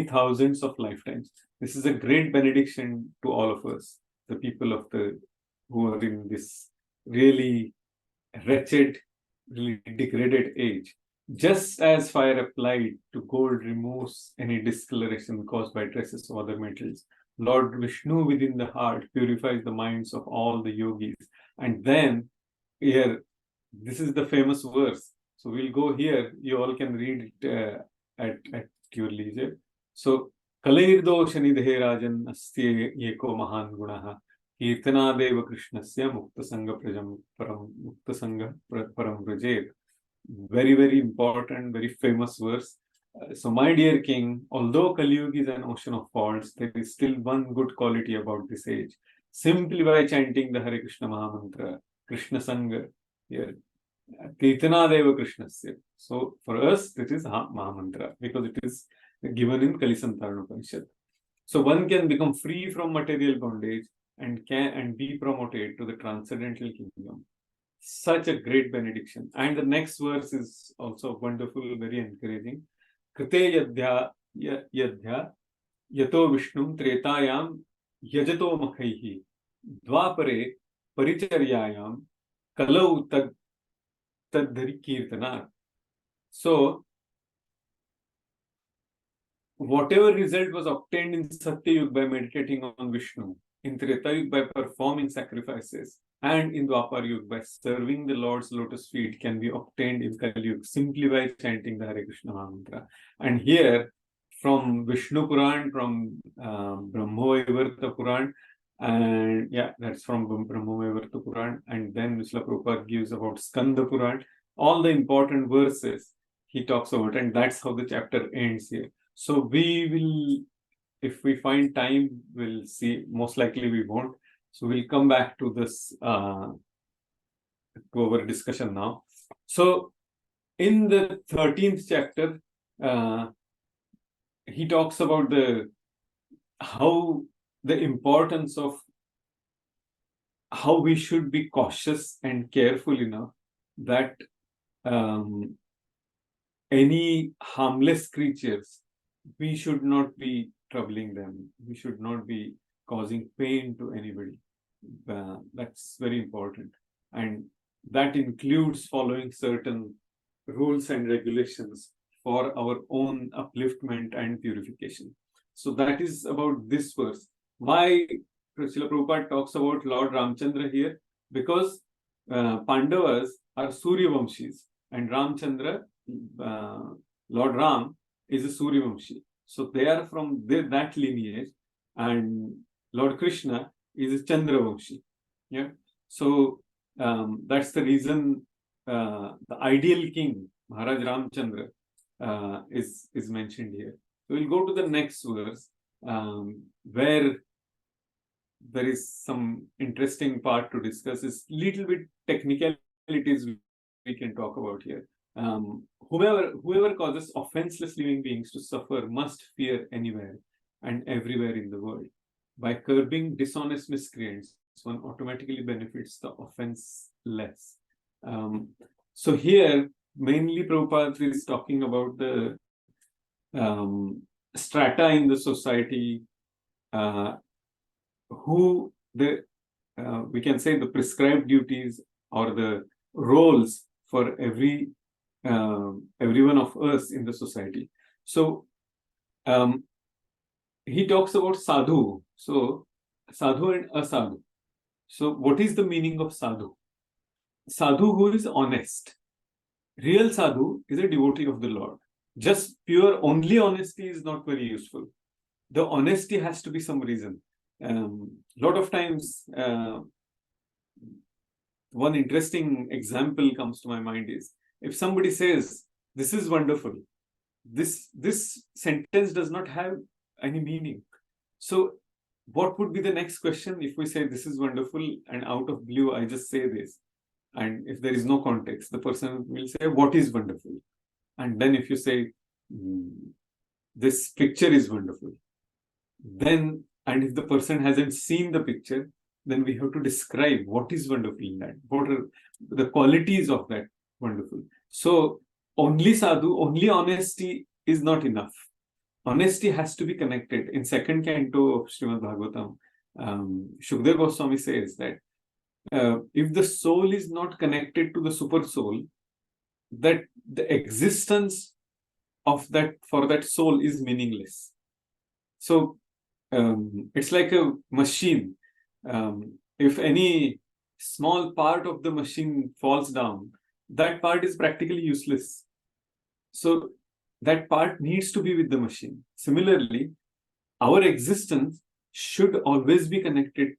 thousands of lifetimes. This is a great benediction to all of us, the people who are in this really wretched, really degraded age. Just as fire applied to gold removes any discoloration caused by traces of other metals, Lord Vishnu within the heart purifies the minds of all the yogis. And then here, this is the famous verse. So we'll go here. You all can read it at your leisure. So, Kalairdo Shanidhe Rajan Asya Yeko Mahan Gunaha Kirtanadeva Krishnasya Mukta Sangha Prajam Mukta Sangha Param Prajet. Very, very important, very famous verse. So, my dear king, although Kali Yuga is an ocean of faults, there is still one good quality about this age. Simply by chanting the Hare Krishna Mahamantra, Krishna Sangha, here, Kirtanadeva Krishnasya. So, for us, this is Mahamantra because it is given in Kalisantarana Upanishad. So, one can become free from material bondage and be promoted to the transcendental kingdom. Such a great benediction. And the next verse is also wonderful, very encouraging. Krite yadhya yato vishnum tretayam yajato makhaihi dvapare paricharyayam kalau tadhari kirtana. So, whatever result was obtained in Satya Yuga by meditating on Vishnu, in Treta Yuga by performing sacrifices, and in Dwapar Yuga by serving the Lord's lotus feet, can be obtained in Kali Yuga simply by chanting the Hare Krishna mantra. And here, from Vishnu Puran, from Brahma-vaivarta Puran, and yeah, that's from Brahma-vaivarta Puran, and then Srila Prabhupada gives about Skanda Puran, all the important verses he talks about, and that's how the chapter ends here. So we will, if we find time, we'll see. Most likely we won't. So we'll come back to this, to our discussion now. So in the 13th chapter, he talks about the importance of how we should be cautious and careful enough that any harmless creatures, we should not be troubling them. We should not be causing pain to anybody. That's very important. And that includes following certain rules and regulations for our own upliftment and purification. So that is about this verse. Why Srila Prabhupada talks about Lord Ramchandra here? Because Pandavas are Suryavamshis and Ramchandra, Lord Ram, is a Suryavamshi. So they are from that lineage, and Lord Krishna is a Chandravamshi. Yeah. So that's the reason the ideal king, Maharaj Ramchandra, is mentioned here. So we'll go to the next verse, where there is some interesting part to discuss. Is little bit technicalities we can talk about here. Whoever causes offenseless living beings to suffer must fear anywhere and everywhere in the world. By curbing dishonest miscreants, one automatically benefits the offenseless. So here, mainly Prabhupada is talking about the strata in the society, who we can say the prescribed duties or the roles for every one of us in the society. So he talks about sadhu. So sadhu and asadhu. So what is the meaning of sadhu? Sadhu who is honest. Real sadhu is a devotee of the Lord. Just pure only honesty is not very useful. The honesty has to be some reason. Lot of times, one interesting example comes to my mind is, if somebody says, "This is wonderful," this sentence does not have any meaning. So what would be the next question if we say this is wonderful and out of blue I just say this, and if there is no context, the person will say what is wonderful, and then if you say this picture is wonderful, then, and if the person hasn't seen the picture, then we have to describe what is wonderful in that, what are the qualities of that wonderful. So only sadhu, only honesty is not enough. Honesty has to be connected. In second canto of Srimad Bhagavatam, Shukdev Goswami says that if the soul is not connected to the super soul, that the existence of that for that soul is meaningless. So it's like a machine. If any small part of the machine falls down, that part is practically useless. So that part needs to be with the machine. Similarly, our existence should always be connected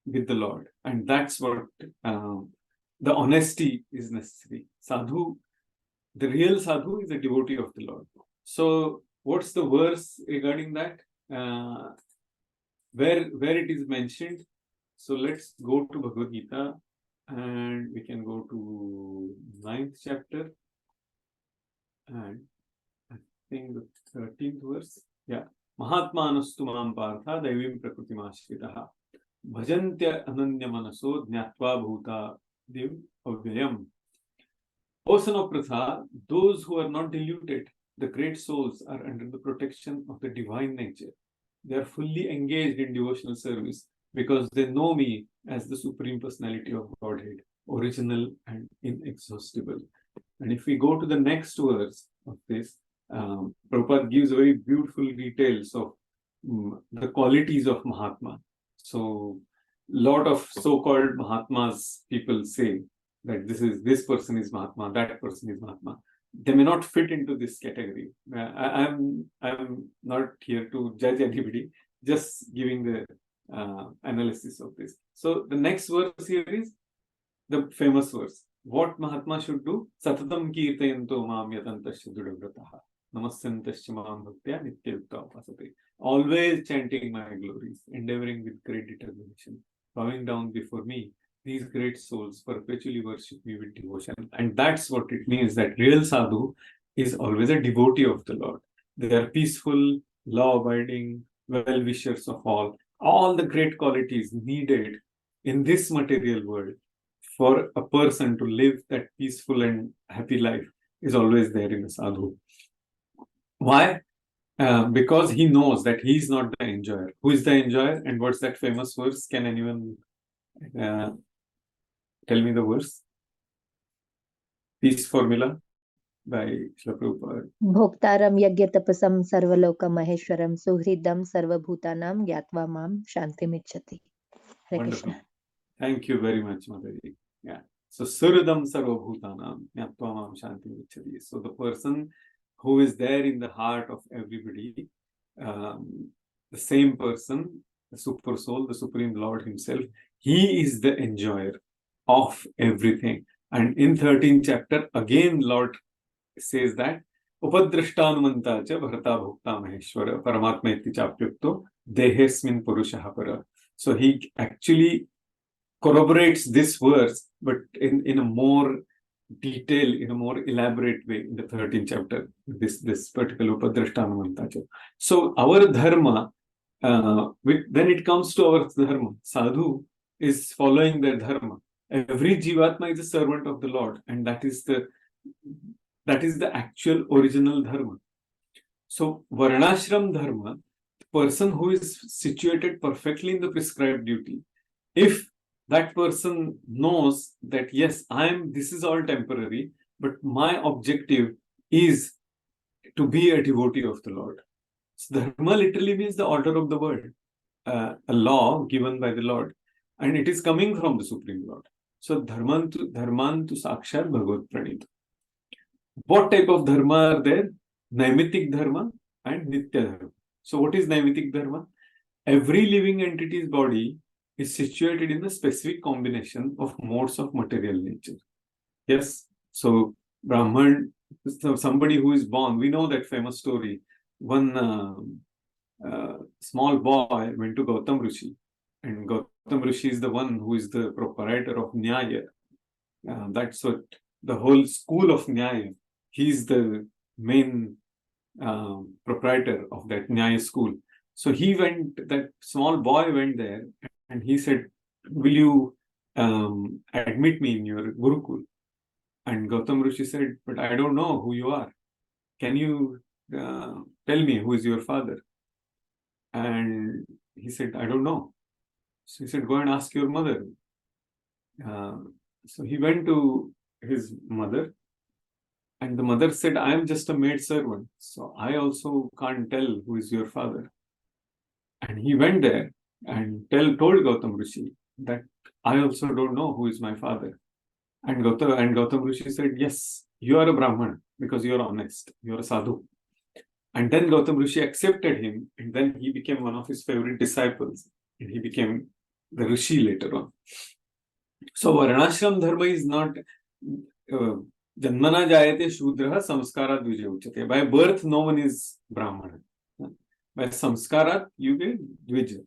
with the Lord, and that's what the honesty is necessary. Sadhu, the real sadhu is a devotee of the Lord. So what's the verse regarding that? Where it is mentioned? So let's go to Bhagavad Gita, and we can go to 9th chapter, and I think the 13th verse. Yeah. Mahatmanastu mam partha daivim prakrutimashvitaha bhajantya ananya manaso jnatva bhuta div avyayam. O son of Pratha, those who are not deluded, the great souls, are under the protection of the divine nature. They are fully engaged in devotional service because they know me as the Supreme Personality of Godhead, original and inexhaustible. And if we go to the next verse of this, Prabhupada gives very beautiful details of the qualities of Mahatma. So, lot of so-called Mahatmas, people say that this person is Mahatma, that person is Mahatma. They may not fit into this category. I'm not here to judge anybody, just giving the analysis of this. So the next verse here is the famous verse. What Mahatma should do? Satatam kirtayanto mam yatantasya dudavrataha namasyantasya mam bhaktya nityayukta upasate. Always chanting my glories, endeavoring with great determination, bowing down before me. These great souls perpetually worship me with devotion. And that's what it means, that real sadhu is always a devotee of the Lord. They are peaceful, law-abiding, well-wishers of all the great qualities needed in this material world for a person to live that peaceful and happy life is always there in a sadhu. Why? Because he knows that he is not the enjoyer. Who is the enjoyer? And what's that famous verse? Can anyone tell me the verse? Peace formula by Srila Prabhupada. Bhoktaram yagyatapasam sarvaloka maheshwaram suhridam sarvabhutanam gyatva mam shantimicchati. Hare Wonderful. Krishna. Thank you very much, Mataji. Yeah. So suhridam sarvabhutanam gyatva mam shantimicchati. So the person who is there in the heart of everybody, the same person, the super soul, the Supreme Lord himself, he is the enjoyer of everything. And in 13th chapter, again, Lord says that Upadrashtanumanta cha bharata bhokta maheshwara paramatma iti chapyukto dehesmin purushaha para. So he actually corroborates this verse, but in a more detail, in a more elaborate way in the 13th chapter, this particular Upadrashtanumanta cha. So our dharma, when it comes to our dharma, sadhu is following their dharma. Every jivatma is a servant of the Lord, and that is the actual original dharma. So varnashram dharma, the person who is situated perfectly in the prescribed duty, if that person knows that yes, this is all temporary, but my objective is to be a devotee of the Lord. So dharma literally means the order of the world, a law given by the Lord, and it is coming from the Supreme Lord. So dharmantu sakshat bhagavad pranita. What type of dharma are there? Naimitic dharma and nitya dharma. So what is naimitic dharma? Every living entity's body is situated in a specific combination of modes of material nature. Yes. So Brahman, so somebody who is born, we know that famous story. One small boy went to Gautam Rishi, and Gautam Rishi is the one who is the proprietor of Nyaya. That's what the whole school of Nyaya. He's the main proprietor of that Nyaya school. So that small boy went there and he said, will you admit me in your Gurukul? And Gautam Rishi said, but I don't know who you are. Can you tell me who is your father? And he said, I don't know. So he said, go and ask your mother. So he went to his mother, and the mother said, I am just a maid servant, so I also can't tell who is your father. And he went there and told Gautam Rishi that I also don't know who is my father. And Gautam Rishi said, yes, you are a Brahman because you are honest, you are a sadhu. And then Gautam Rishi accepted him, and then he became one of his favorite disciples, and he became the Rishi later on. So Varnashram Dharma is not Janmana Jayate Shudraha Samskara Dvija Uchate. By birth, no one is Brahmana. By Samskarat, you get Dvija.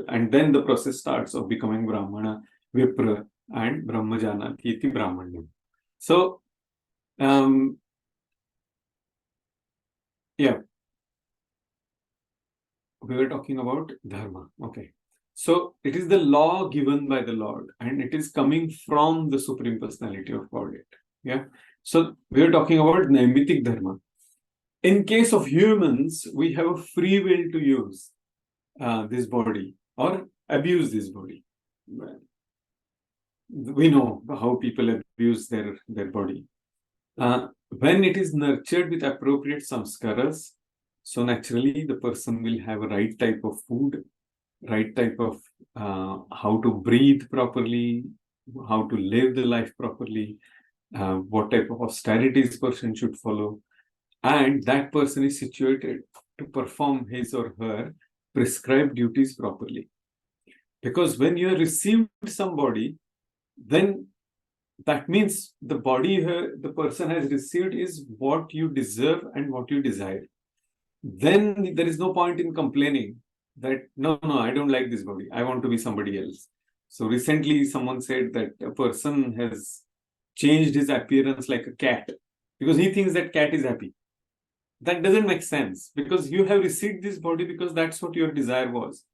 And then the process starts of becoming Brahmana, Vipra, and Brahmajana, Kiti Brahmanyam. So, yeah. We were talking about Dharma. Okay. So it is the law given by the Lord, and it is coming from the Supreme Personality of Godhead. Yeah. So we are talking about Naimitic Dharma. In case of humans, we have a free will to use this body or abuse this body. We know how people abuse their body. When it is nurtured with appropriate samskaras, so naturally the person will have a right type of food, right type of how to breathe properly, how to live the life properly, what type of austerities person should follow, and that person is situated to perform his or her prescribed duties properly. Because when you have received somebody, then that means the body the person has received is what you deserve and what you desire. Then there is no point in complaining that, no, I don't like this body. I want to be somebody else. So recently someone said that a person has changed his appearance like a cat because he thinks that cat is happy. That doesn't make sense because you have received this body because that's what your desire was.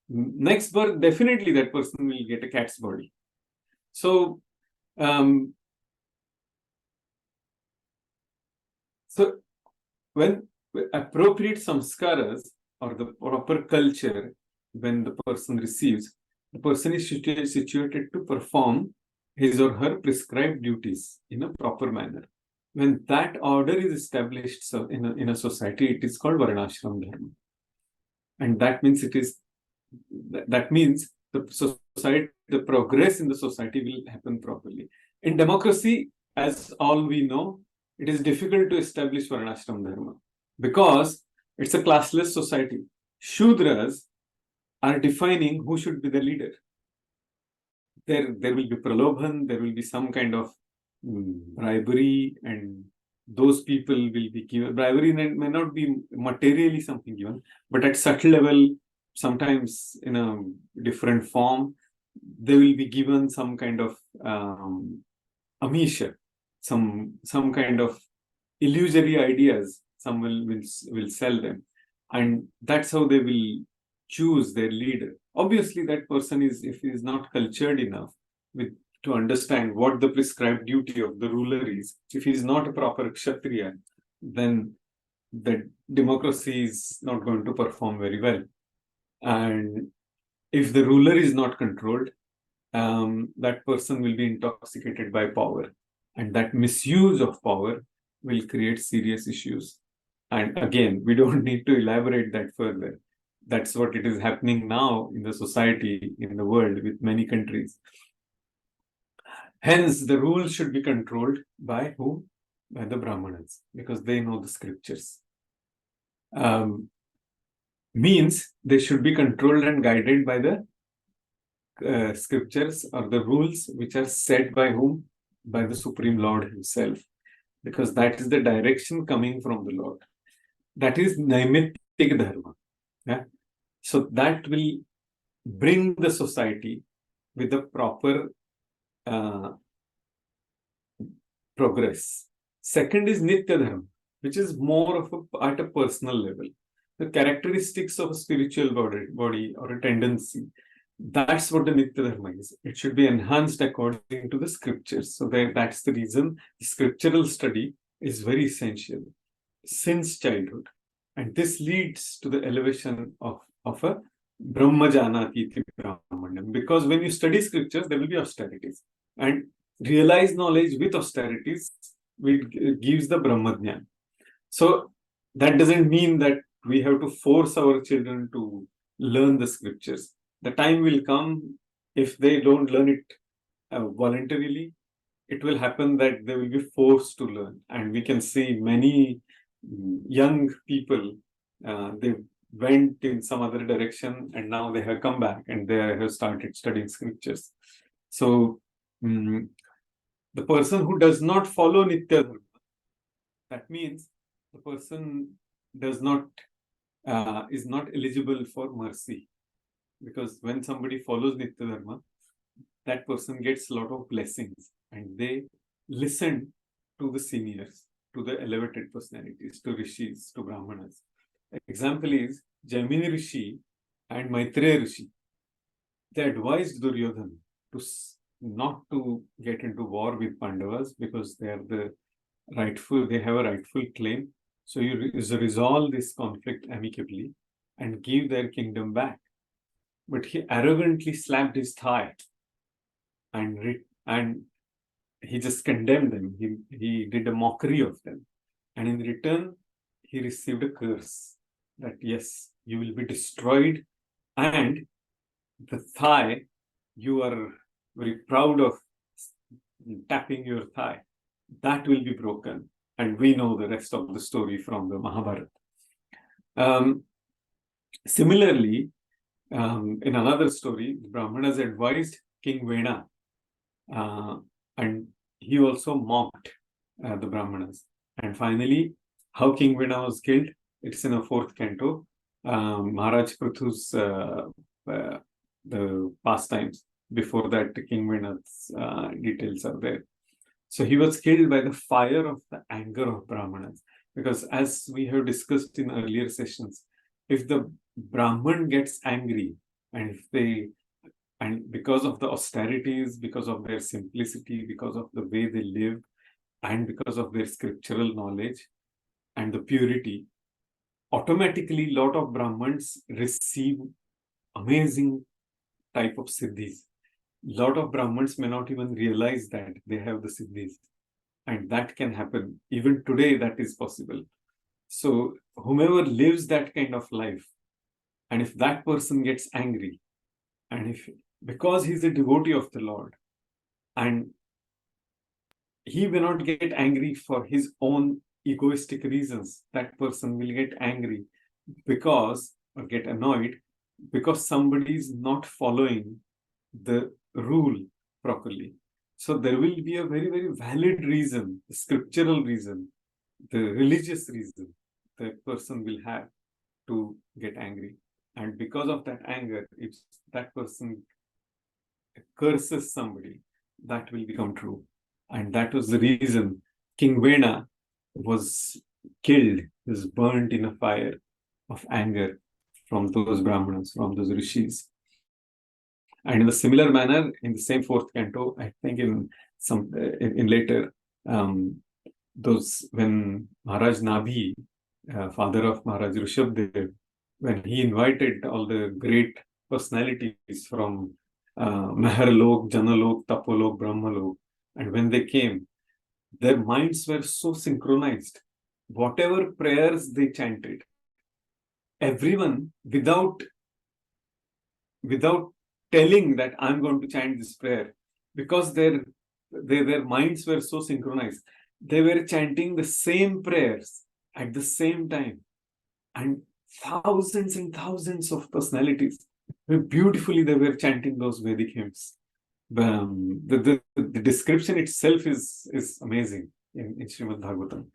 Next birth, definitely that person will get a cat's body. So, when appropriate samskaras or the proper culture, when the person receives, the person is situated to perform his or her prescribed duties in a proper manner. When that order is established in a society, it is called Varnashram Dharma. And that means the society, the progress in the society will happen properly. In democracy, as all we know, it is difficult to establish Varnashram Dharma because it's a classless society. Shudras are defining who should be the leader. There will be pralobhan, there will be some kind of bribery, and those people will be given. Bribery may not be materially something given, but at subtle level, sometimes in a different form, they will be given some kind of amisha, some kind of illusory ideas. Some will sell them, and that's how they will choose their leader. Obviously, that person if he is not cultured enough to understand what the prescribed duty of the ruler is, if he is not a proper kshatriya, then the democracy is not going to perform very well. And if the ruler is not controlled, that person will be intoxicated by power, and that misuse of power will create serious issues. And again, we don't need to elaborate that further. That's what it is happening now in the society, in the world, with many countries. Hence, the rules should be controlled by who? By the Brahmanas, because they know the scriptures. Means they should be controlled and guided by the scriptures or the rules which are set by whom? By the Supreme Lord himself, because that is the direction coming from the Lord. That is Naimitic Dharma. Yeah. So that will bring the society with the proper progress. Second is Nitya Dharma, which is more of at a personal level. The characteristics of a spiritual body or a tendency. That's what the Nitya Dharma is. It should be enhanced according to the scriptures. So that's the reason the scriptural study is very essential since childhood. And this leads to the elevation of a Brahmajanati Brahmanam. Because when you study scriptures, there will be austerities. And realized knowledge with austerities gives the Brahmajnana. So that doesn't mean that we have to force our children to learn the scriptures. The time will come, if they don't learn it voluntarily, it will happen that they will be forced to learn. And we can see many young people, they went in some other direction and now they have come back and they have started studying scriptures. So the person who does not follow Nitya Dharma, that means the person does not is not eligible for mercy. Because when somebody follows Nitya Dharma, that person gets a lot of blessings and they listen to the seniors, to the elevated personalities, to rishis, to brahmanas. Example is Jaimini Rishi and Maitreya Rishi. They advised Duryodhana to not to get into war with Pandavas because they have a rightful claim. So you resolve this conflict amicably and give their kingdom back. But he arrogantly slapped his thigh and he just condemned them. He did a mockery of them. And in return, he received a curse that, yes, you will be destroyed, and the thigh, you are very proud of tapping your thigh, that will be broken. And we know the rest of the story from the Mahabharata. Similarly, in another story, the Brahmanas advised King Vena, and he also mocked the Brahmanas. And finally, how King Vena was killed, it's in a fourth canto. Maharaj Prithu's the pastimes. Before that, King Vena's details are there. So he was killed by the fire of the anger of Brahmanas. Because as we have discussed in earlier sessions, if the Brahman gets angry and because of the austerities, because of their simplicity, because of the way they live, and because of their scriptural knowledge and the purity, automatically a lot of Brahmins receive amazing type of siddhis. A lot of Brahmins may not even realize that they have the siddhis. And that can happen. Even today, that is possible. So whomever lives that kind of life, and if that person gets angry, and because he's a devotee of the Lord, and he may not get angry for his own egoistic reasons, that person will get angry or get annoyed because somebody is not following the rule properly. So there will be a very, very valid reason, the scriptural reason, the religious reason that person will have to get angry. And because of that anger, if that person curses somebody, that will become true. And that was the reason King Vena was killed, was burnt in a fire of anger from those Brahmanas, from those rishis. And in a similar manner, in the same fourth canto, I think in later, when Maharaj Nabhi, father of Maharaj Rishabdev, when he invited all the great personalities from Maharlok, Janalok, Tapolok, Brahmalok, and when they came, their minds were so synchronized. Whatever prayers they chanted, everyone, without telling that I'm going to chant this prayer, because their minds were so synchronized, they were chanting the same prayers at the same time. And thousands and thousands of personalities, beautifully they were chanting those Vedic hymns. The description itself is amazing in Srimad Bhagavatam.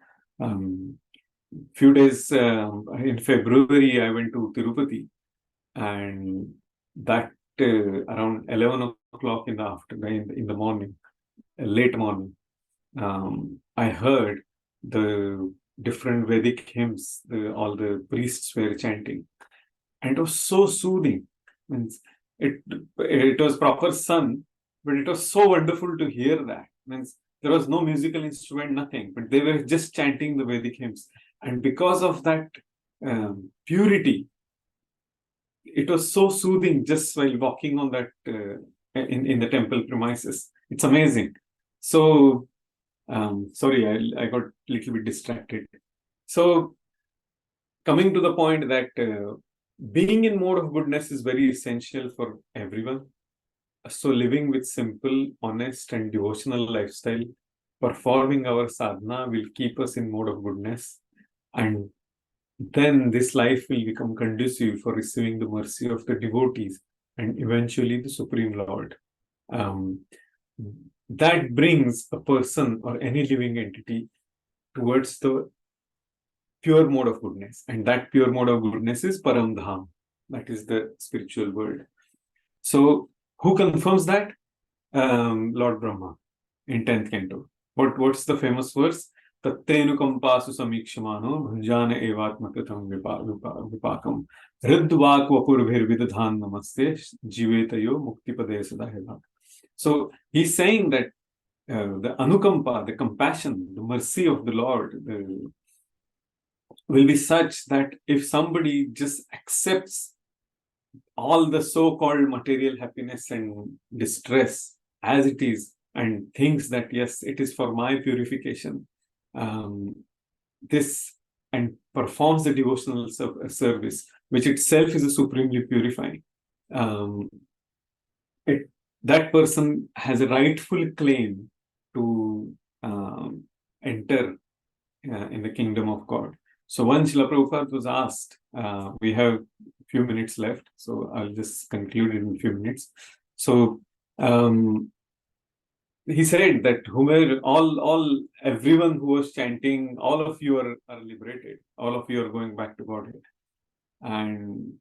few days in February, I went to Tirupati, and that around 11 o'clock in the afternoon, in the morning, late morning, I heard the different Vedic hymns, all the priests were chanting, and it was so soothing. Means it was proper sun, but it was so wonderful to hear that. Means there was no musical instrument, nothing, but they were just chanting the Vedic hymns, and because of that purity, it was so soothing just while walking on that in the temple premises. It's amazing. So sorry, I got a little bit distracted. So coming to the point that being in mode of goodness is very essential for everyone. So living with simple, honest and devotional lifestyle, performing our sadhana will keep us in mode of goodness, and then this life will become conducive for receiving the mercy of the devotees and eventually the Supreme Lord. That brings a person or any living entity towards the pure mode of goodness, and that pure mode of goodness is Param Dham, that is the spiritual world. So who confirms that? Lord Brahma in 10th canto. What's the famous verse? Tattenukampasu samikshamano bhunjana evatmakatam vipakam hridvak vapurvir vidadhan namaste jivetayo muktipade sadaheva. So he's saying that the anukampa, the compassion, the mercy of the Lord will be such that if somebody just accepts all the so-called material happiness and distress as it is, and thinks that yes, it is for my purification, this, and performs the devotional service, which itself is a supremely purifying, that person has a rightful claim to enter in the kingdom of God. So once Srila Prabhupada was asked, we have a few minutes left, so I'll just conclude in a few minutes. So he said that whomever, everyone who was chanting, all of you are liberated, all of you are going back to Godhead. And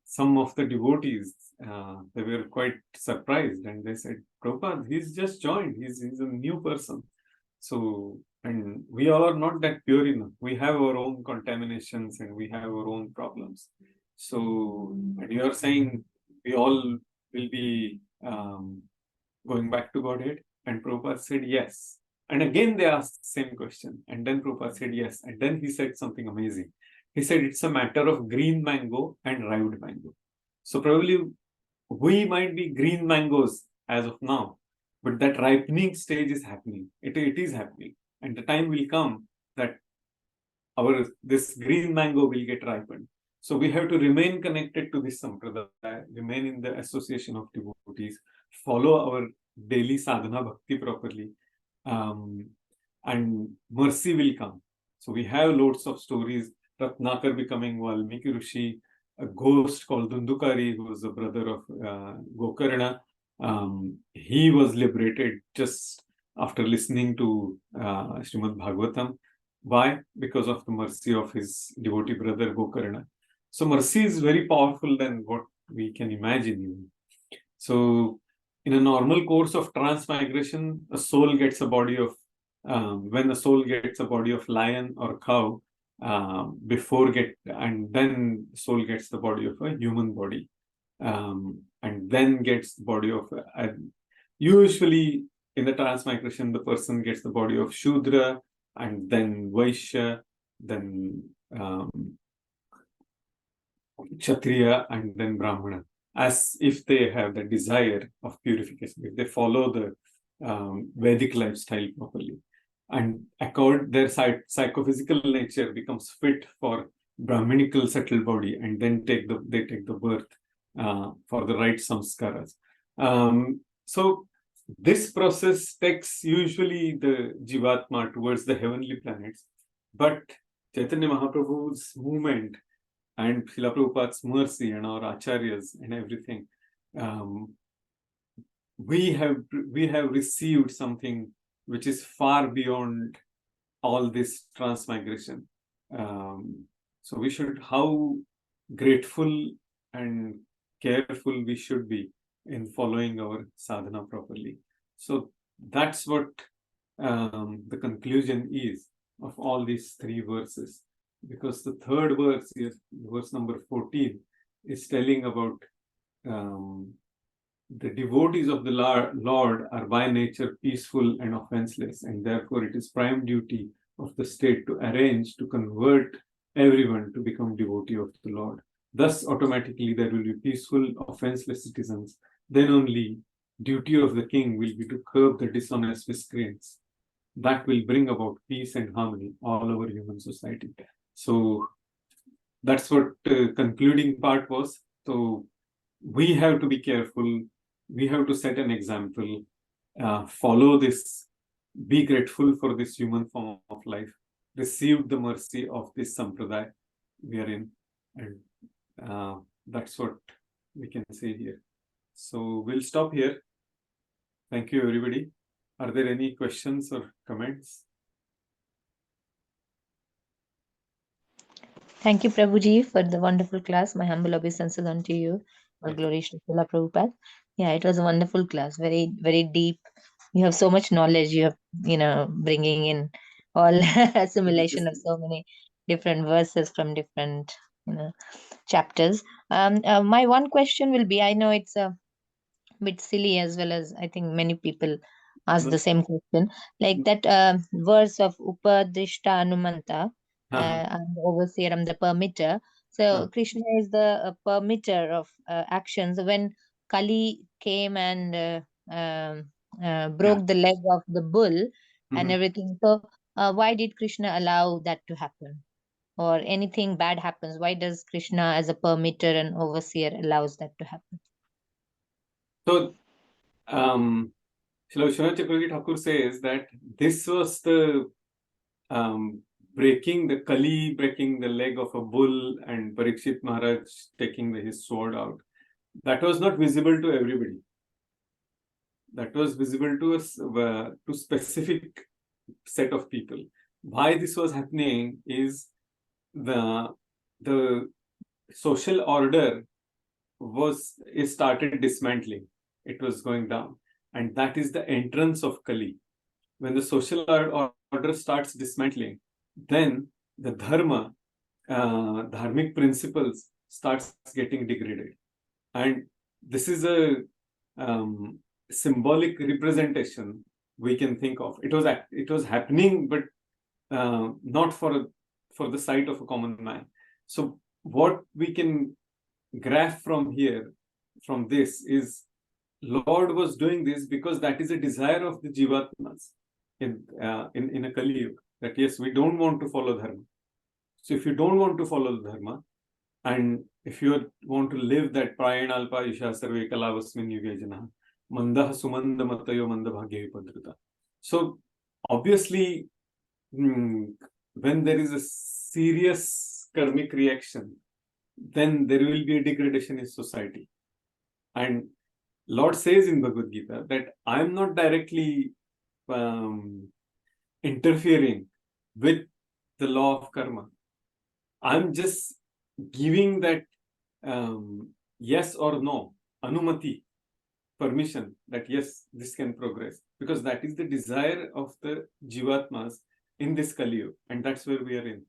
some of the devotees, they were quite surprised, and they said, Prabhupada, he's just joined, he's a new person. So, and we all are not that pure enough. We have our own contaminations and we have our own problems. So, and you are saying we all will be going back to Godhead? And Prabhupada said yes. And again they asked the same question. And then Prabhupada said yes. And then he said something amazing. He said it's a matter of green mango and ripe mango. So probably we might be green mangoes as of now, but that ripening stage is happening. It is happening. And the time will come that this green mango will get ripened. So we have to remain connected to this sampradaya, remain in the association of devotees, follow our daily sadhana bhakti properly, and mercy will come. So we have loads of stories. Ratnakar becoming Valmiki Rishi, a ghost called Dundukari, who was the brother of Gokarna. He was liberated just after listening to Srimad Bhagavatam. Why? Because of the mercy of his devotee brother Gokarna. So mercy is very powerful than what we can imagine even. So in a normal course of transmigration, a soul gets a body of, when a soul gets a body of lion or cow, and then soul gets the body of a human body, and then gets the body of, usually in the transmigration, the person gets the body of Shudra, and then Vaishya, then Kshatriya, and then Brahmana, as if they have the desire of purification, if they follow the Vedic lifestyle properly. And their psychophysical nature becomes fit for Brahminical subtle body, and then they take the birth for the right samskaras. So this process takes usually the Jivatma towards the heavenly planets, but Chaitanya Mahaprabhu's movement and Srila Prabhupada's mercy and our acharyas and everything, we have received something which is far beyond all this transmigration. So we should, how grateful and careful we should be in following our sadhana properly. So that's what the conclusion is of all these three verses. Because the third verse here, verse number 14, is telling about the devotees of the Lord are by nature peaceful and offenseless, and therefore it is prime duty of the state to arrange to convert everyone to become devotee of the Lord. Thus, automatically there will be peaceful, offenseless citizens. Then only duty of the king will be to curb the dishonest miscreants. That will bring about peace and harmony all over human society. So that's what concluding part was. So we have to be careful. We have to set an example, follow this, be grateful for this human form of life, receive the mercy of this sampradaya we are in, and that's what we can say here. So we'll stop here. Thank you, everybody. Are there any questions or comments? Thank you, Prabhuji, for the wonderful class. My humble obeisances unto you. All Right. glory to Srila Prabhupada. Yeah, it was a wonderful class. Very, very deep. You have so much knowledge. You have, bringing in all assimilation of so many different verses from different, chapters. My one question will be, I know it's a bit silly, as well as I think many people ask the same question, like that verse of Upadrishta Anumanta, and overseer and the permitter. So Krishna is the permitter of actions. When Kali came and broke the leg of the bull and everything, so why did Krishna allow that to happen? Or anything bad happens, why does Krishna as a permitter and overseer allows that to happen? So Srila Vishwanath Chakravarti Thakur says that this was the breaking the leg of a bull, and Parikshit Maharaj taking his sword out. That was not visible to everybody. That was visible to to specific set of people. Why this was happening is the social order started dismantling. It was going down, and that is the entrance of Kali. When the social order starts dismantling, then the dharma, dharmic principles starts getting degraded. And this is a symbolic representation we can think of. It was happening, but not for the sight of a common man. So what we can graph from here, from this, is Lord was doing this because that is a desire of the jivatmas in a Kali Yuga, that yes, we don't want to follow dharma. So if you don't want to follow the dharma, and if you want to live that prayanalpa isha sarve kalavasmin yuge jana mandah sumanda matayo mandabhagya padrita. So obviously, when there is a serious karmic reaction, then there will be a degradation in society. And Lord says in Bhagavad Gita that I am not directly interfering with the law of karma. I'm just giving that yes or no, anumati, permission, that yes, this can progress, because that is the desire of the jivatmas in this Kali Yuga, and that's where we are in.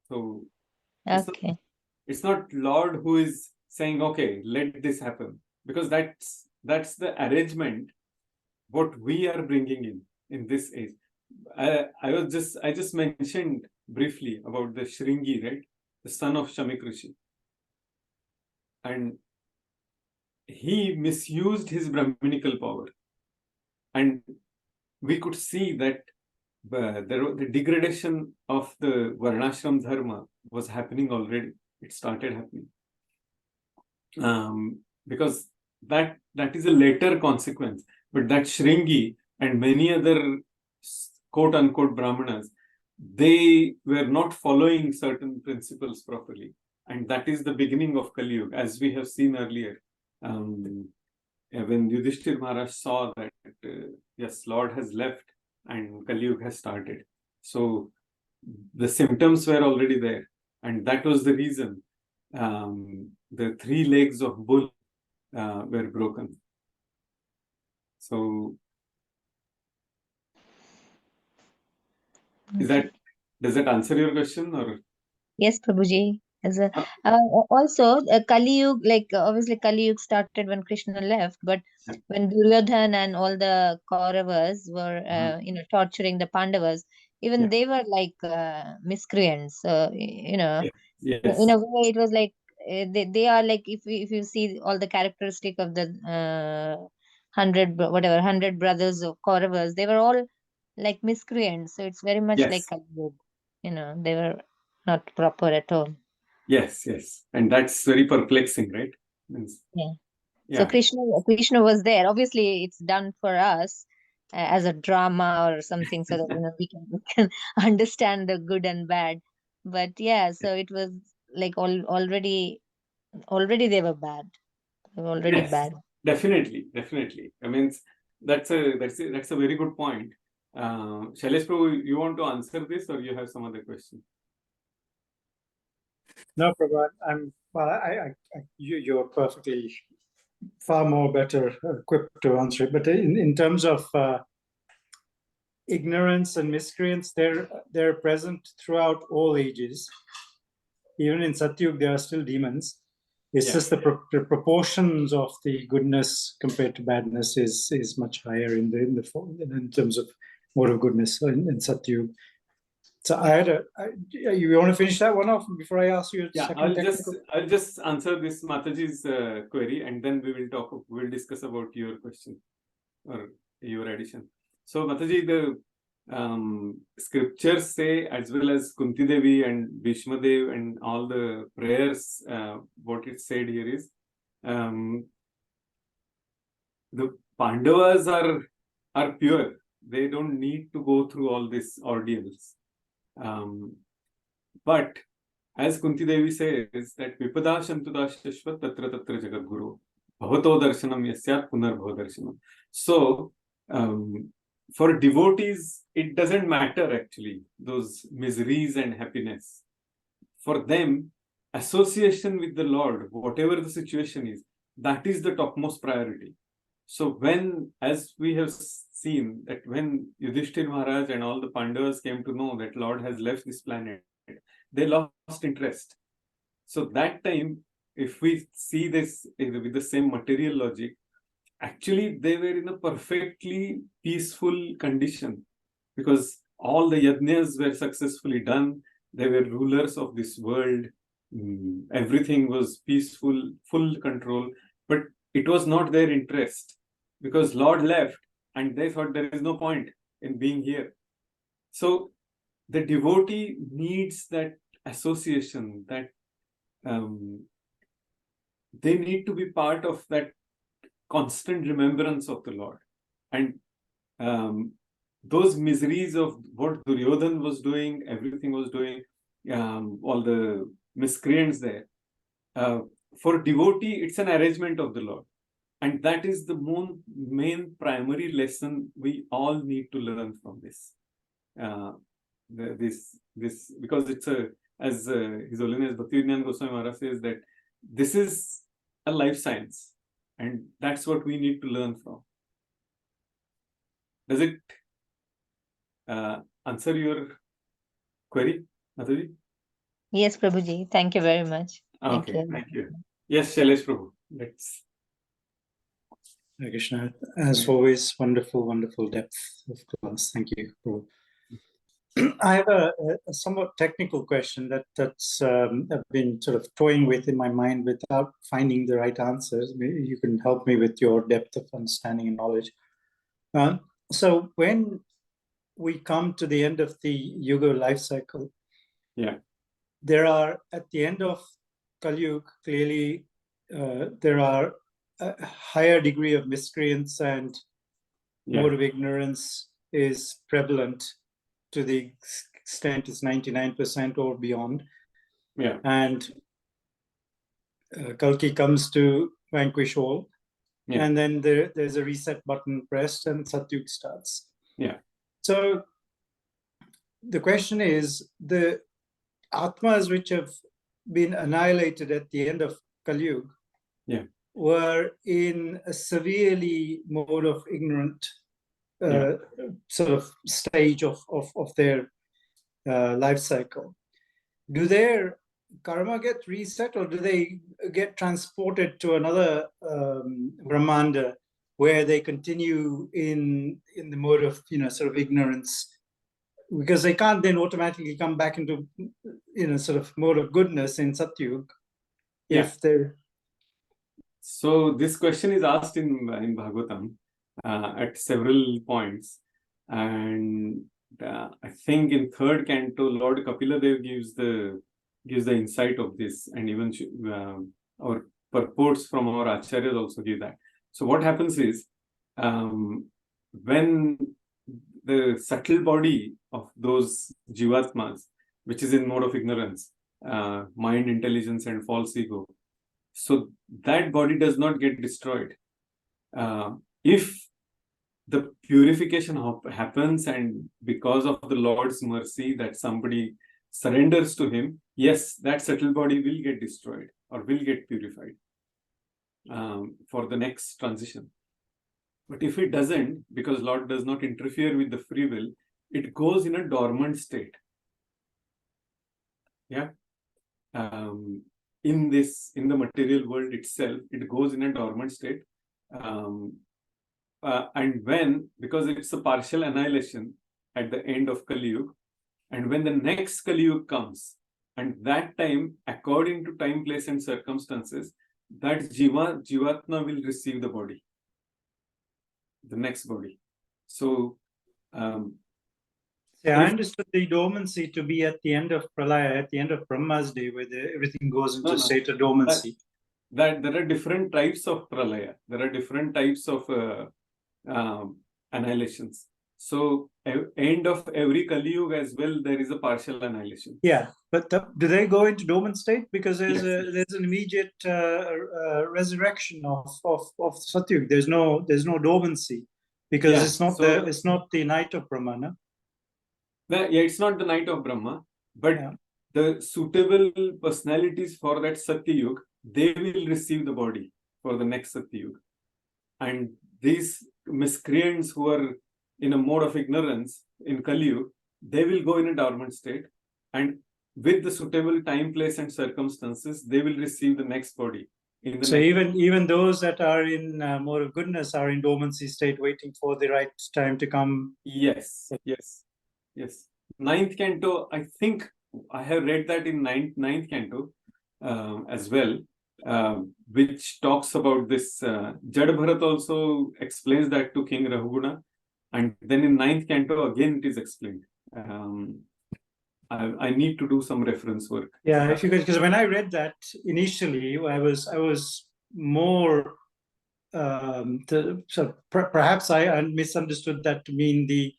So Okay. it's not Lord who is saying, okay, let this happen, because that's the arrangement what we are bringing in this age. I just mentioned briefly about the Shringi, right? The son of Shamik Rishi. And he misused his Brahminical power. And we could see that the degradation of the Varnashram Dharma was happening already. It started happening. Because that is a later consequence. But that Shringi and many other quote-unquote Brahmanas, they were not following certain principles properly. And that is the beginning of Kali Yuga, as we have seen earlier. When Yudhishthir Maharaj saw that, yes, Lord has left and Kali Yuga has started. So the symptoms were already there, and that was the reason the 3 legs of bull were broken. So does that answer your question, or? Yes, Prabhuji. As a, Uh, also, Kali Yuga, obviously Kali Yuga started when Krishna left, but when Duryodhana and all the Kauravas were, torturing the Pandavas, even they were like miscreants. Yes. In a way, it was like they are like, if you see all the characteristic of the 100 brothers of Kauravas, they were all like miscreants. So it's very much like Yes. Kali Yuga. They were not proper at all. Yes. And that's very perplexing, right? Means, Yeah. yeah. So Krishna was there. Obviously, it's done for us as a drama or something, so that we can understand the good and bad. But yeah, so it was like already they were bad. They were already Yes, bad. definitely. I mean, that's a very good point. Shailesh Prabhu, you want to answer this, or you have some other question? No, Prabhu, you're perfectly far more better equipped to answer it. But in terms of ignorance and miscreants, they're present throughout all ages. Even in Satyug, there are still demons. It's just the proportions of the goodness compared to badness is much higher in terms of mode of goodness in Satyug. So you want to finish that one off before I ask you? I'll just answer this Mataji's query, and then we'll discuss about your question or your addition. So Mataji, the scriptures say, as well as Kunti Devi and Bhishma Dev and all the prayers, what it said here is, the Pandavas are pure. They don't need to go through all these ordeals. But as Kunti Devi says that Vipada Shantuda Shashvat Tatra Tatra Jagat Guru Bhavato Darshanam Yasyat Punar Bhava Darshanam. So for devotees, it doesn't matter actually, those miseries and happiness. For them, association with the Lord, whatever the situation is, that is the topmost priority. So as we have seen, that when Yudhishthir Maharaj and all the Pandavas came to know that Lord has left this planet, they lost interest. So that time, if we see this with the same material logic, actually they were in a perfectly peaceful condition, because all the yajnas were successfully done. They were rulers of this world. Everything was peaceful, full control, but it was not their interest, because Lord left and they thought there is no point in being here. So the devotee needs that association, that they need to be part of that constant remembrance of the Lord. And those miseries of what Duryodhan was doing, everything was doing, all the miscreants there, for devotee, it's an arrangement of the Lord. And that is the main primary lesson we all need to learn from this. This because it's as His Holiness Bhaktivedanta Goswami Maharaj says, that this is a life science, and that's what we need to learn from. Does it answer your query, Mataji? Yes, Prabhuji. Thank you very much. Thank you. Yes, Shailesh Prabhu. Let's. Hare Krishna. As always, wonderful depth of class. Thank you, Prabhu. I have a somewhat technical question that's I've been sort of toying with in my mind without finding the right answers. Maybe you can help me with your depth of understanding and knowledge. So when we come to the end of the Yuga life cycle, there are, at the end of Kali Yuga, clearly there are a higher degree of miscreants and mode of ignorance is prevalent to the extent it's 99% or beyond. And Kalki comes to vanquish all. And then there's a reset button pressed and Satyug starts. So the question is, the Atmas which have been annihilated at the end of Kali Yuga Yeah. were in a severely mode of ignorant Yeah. sort of stage of their life cycle. Do their karma get reset, or do they get transported to another Brahmanda where they continue in the mode of, sort of ignorance? Because they can't then automatically come back into, sort of mode of goodness in Satyug. Yeah. If they're So this question is asked in Bhagavatam at several points, and I think in third canto, Lord Kapiladev gives the insight of this, and even our purports from our acharyas also give that. So what happens is, when the subtle body of those jivatmas, which is in mode of ignorance, mind, intelligence, and false ego, so that body does not get destroyed. If the purification happens, and because of the Lord's mercy that somebody surrenders to him, yes, that subtle body will get destroyed or will get purified for the next transition. But if it doesn't, because Lord does not interfere with the free will, it goes in a dormant state. Yeah. In the material world itself, it goes in a dormant state. And because it's a partial annihilation at the end of Kali Yuga, and when the next Kali Yuga comes, and that time, according to time, place, and circumstances, that Jivatma will receive the body, the next body. So, I understood the dormancy to be at the end of Pralaya, at the end of Brahma's day, where everything goes into a state of dormancy. That there are different types of Pralaya. There are different types of annihilations. So, end of every Kali Yuga as well, there is a partial annihilation. Yeah, but do they go into dormant state? Because there's Yes. there's an immediate resurrection of Satyug. There's no dormancy, because Yeah, it's not the night of Brahma. No? It's not the night of Brahma, but the suitable personalities for that Satyug, they will receive the body for the next Satyug. And these miscreants who are in a mode of ignorance in Kali Yuga, they will go in a dormant state, and with the suitable time, place, and circumstances, they will receive the next body. So even those that are in mode of goodness are in dormancy state, waiting for the right time to come. Yes. Ninth canto, I think I have read that in ninth canto as well, which talks about this. Jad Bharat also explains that to King Rahuguna, and then in ninth canto again it is explained. I need to do some reference work. Yeah, if you could, because when I read that initially, I was more perhaps I misunderstood that to mean the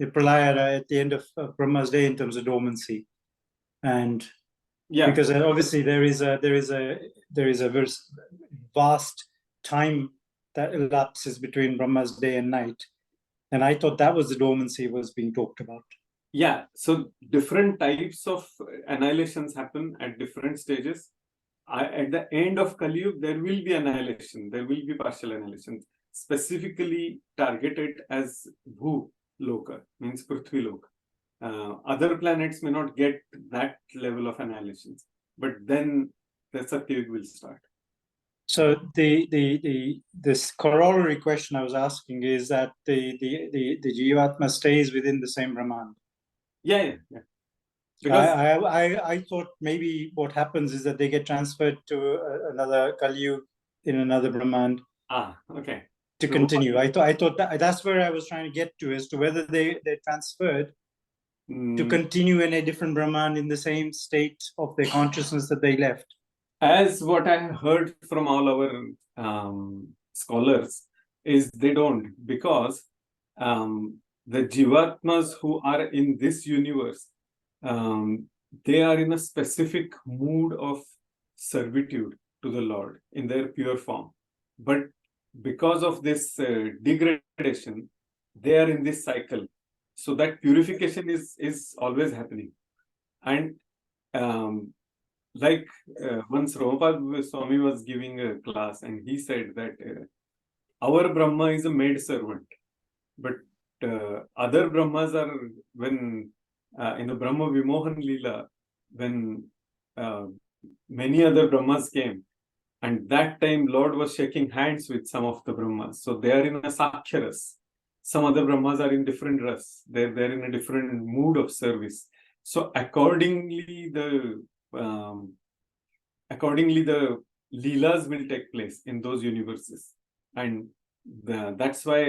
Pralaya at the end of Brahma's day in terms of dormancy, and because obviously there is a very vast time that elapses between Brahma's day and night, and I thought that was the dormancy was being talked about. Yeah, so different types of annihilations happen at different stages. At the end of Kali Yuga, there will be annihilation. There will be partial annihilation, specifically targeted as Bhu Loka, means Prithvi Loka. Other planets may not get that level of annihilations, but then the Satyug will start. So this corollary question I was asking is that the Jivatma stays within the same Brahman. Yeah. Because I thought maybe what happens is that they get transferred to another Kali Yuga in another Brahman. Okay. To continue, I thought that's where I was trying to get to, as to whether they're transferred to continue in a different Brahman in the same state of their consciousness that they left. As what I heard from all our scholars is they don't, because the Jivatmas who are in this universe, they are in a specific mood of servitude to the Lord in their pure form. But because of this degradation, they are in this cycle. so that purification is always happening. And once Prabhupada Swami was giving a class, and he said that our Brahma is a maid servant, but other Brahmas are, when in the Brahma Vimohan Leela, when many other Brahmas came, and that time Lord was shaking hands with some of the Brahmas. So they are in a Sakhya ras. Some other Brahmas are in different ras. They're in a different mood of service. So accordingly, the Leelas will take place in those universes. And that's why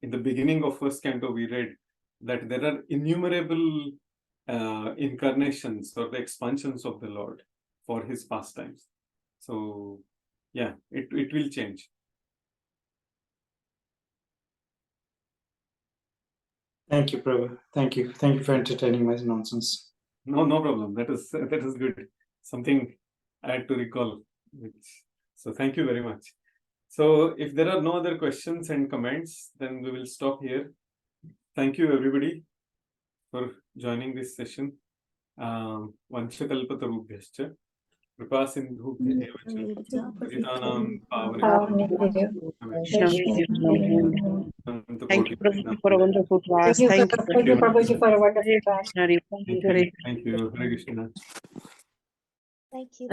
in the beginning of first canto we read that there are innumerable incarnations or the expansions of the Lord for his pastimes. So yeah, it will change. Thank you, Prabhu. Thank you. Thank you for entertaining my nonsense. No problem. That is good. Something I had to recall. So thank you very much. So if there are no other questions and comments, then we will stop here. Thank you everybody for joining this session. Vanchakalpatarubhyascha कृपा सिन्धुभ्यः पतितानां पावनेभ्यो Thank you, Prabhu, for a wonderful class. Thank you. Thank you, Prabhuji, for a wonderful class. Thank you. Hare Krishna. Thank you.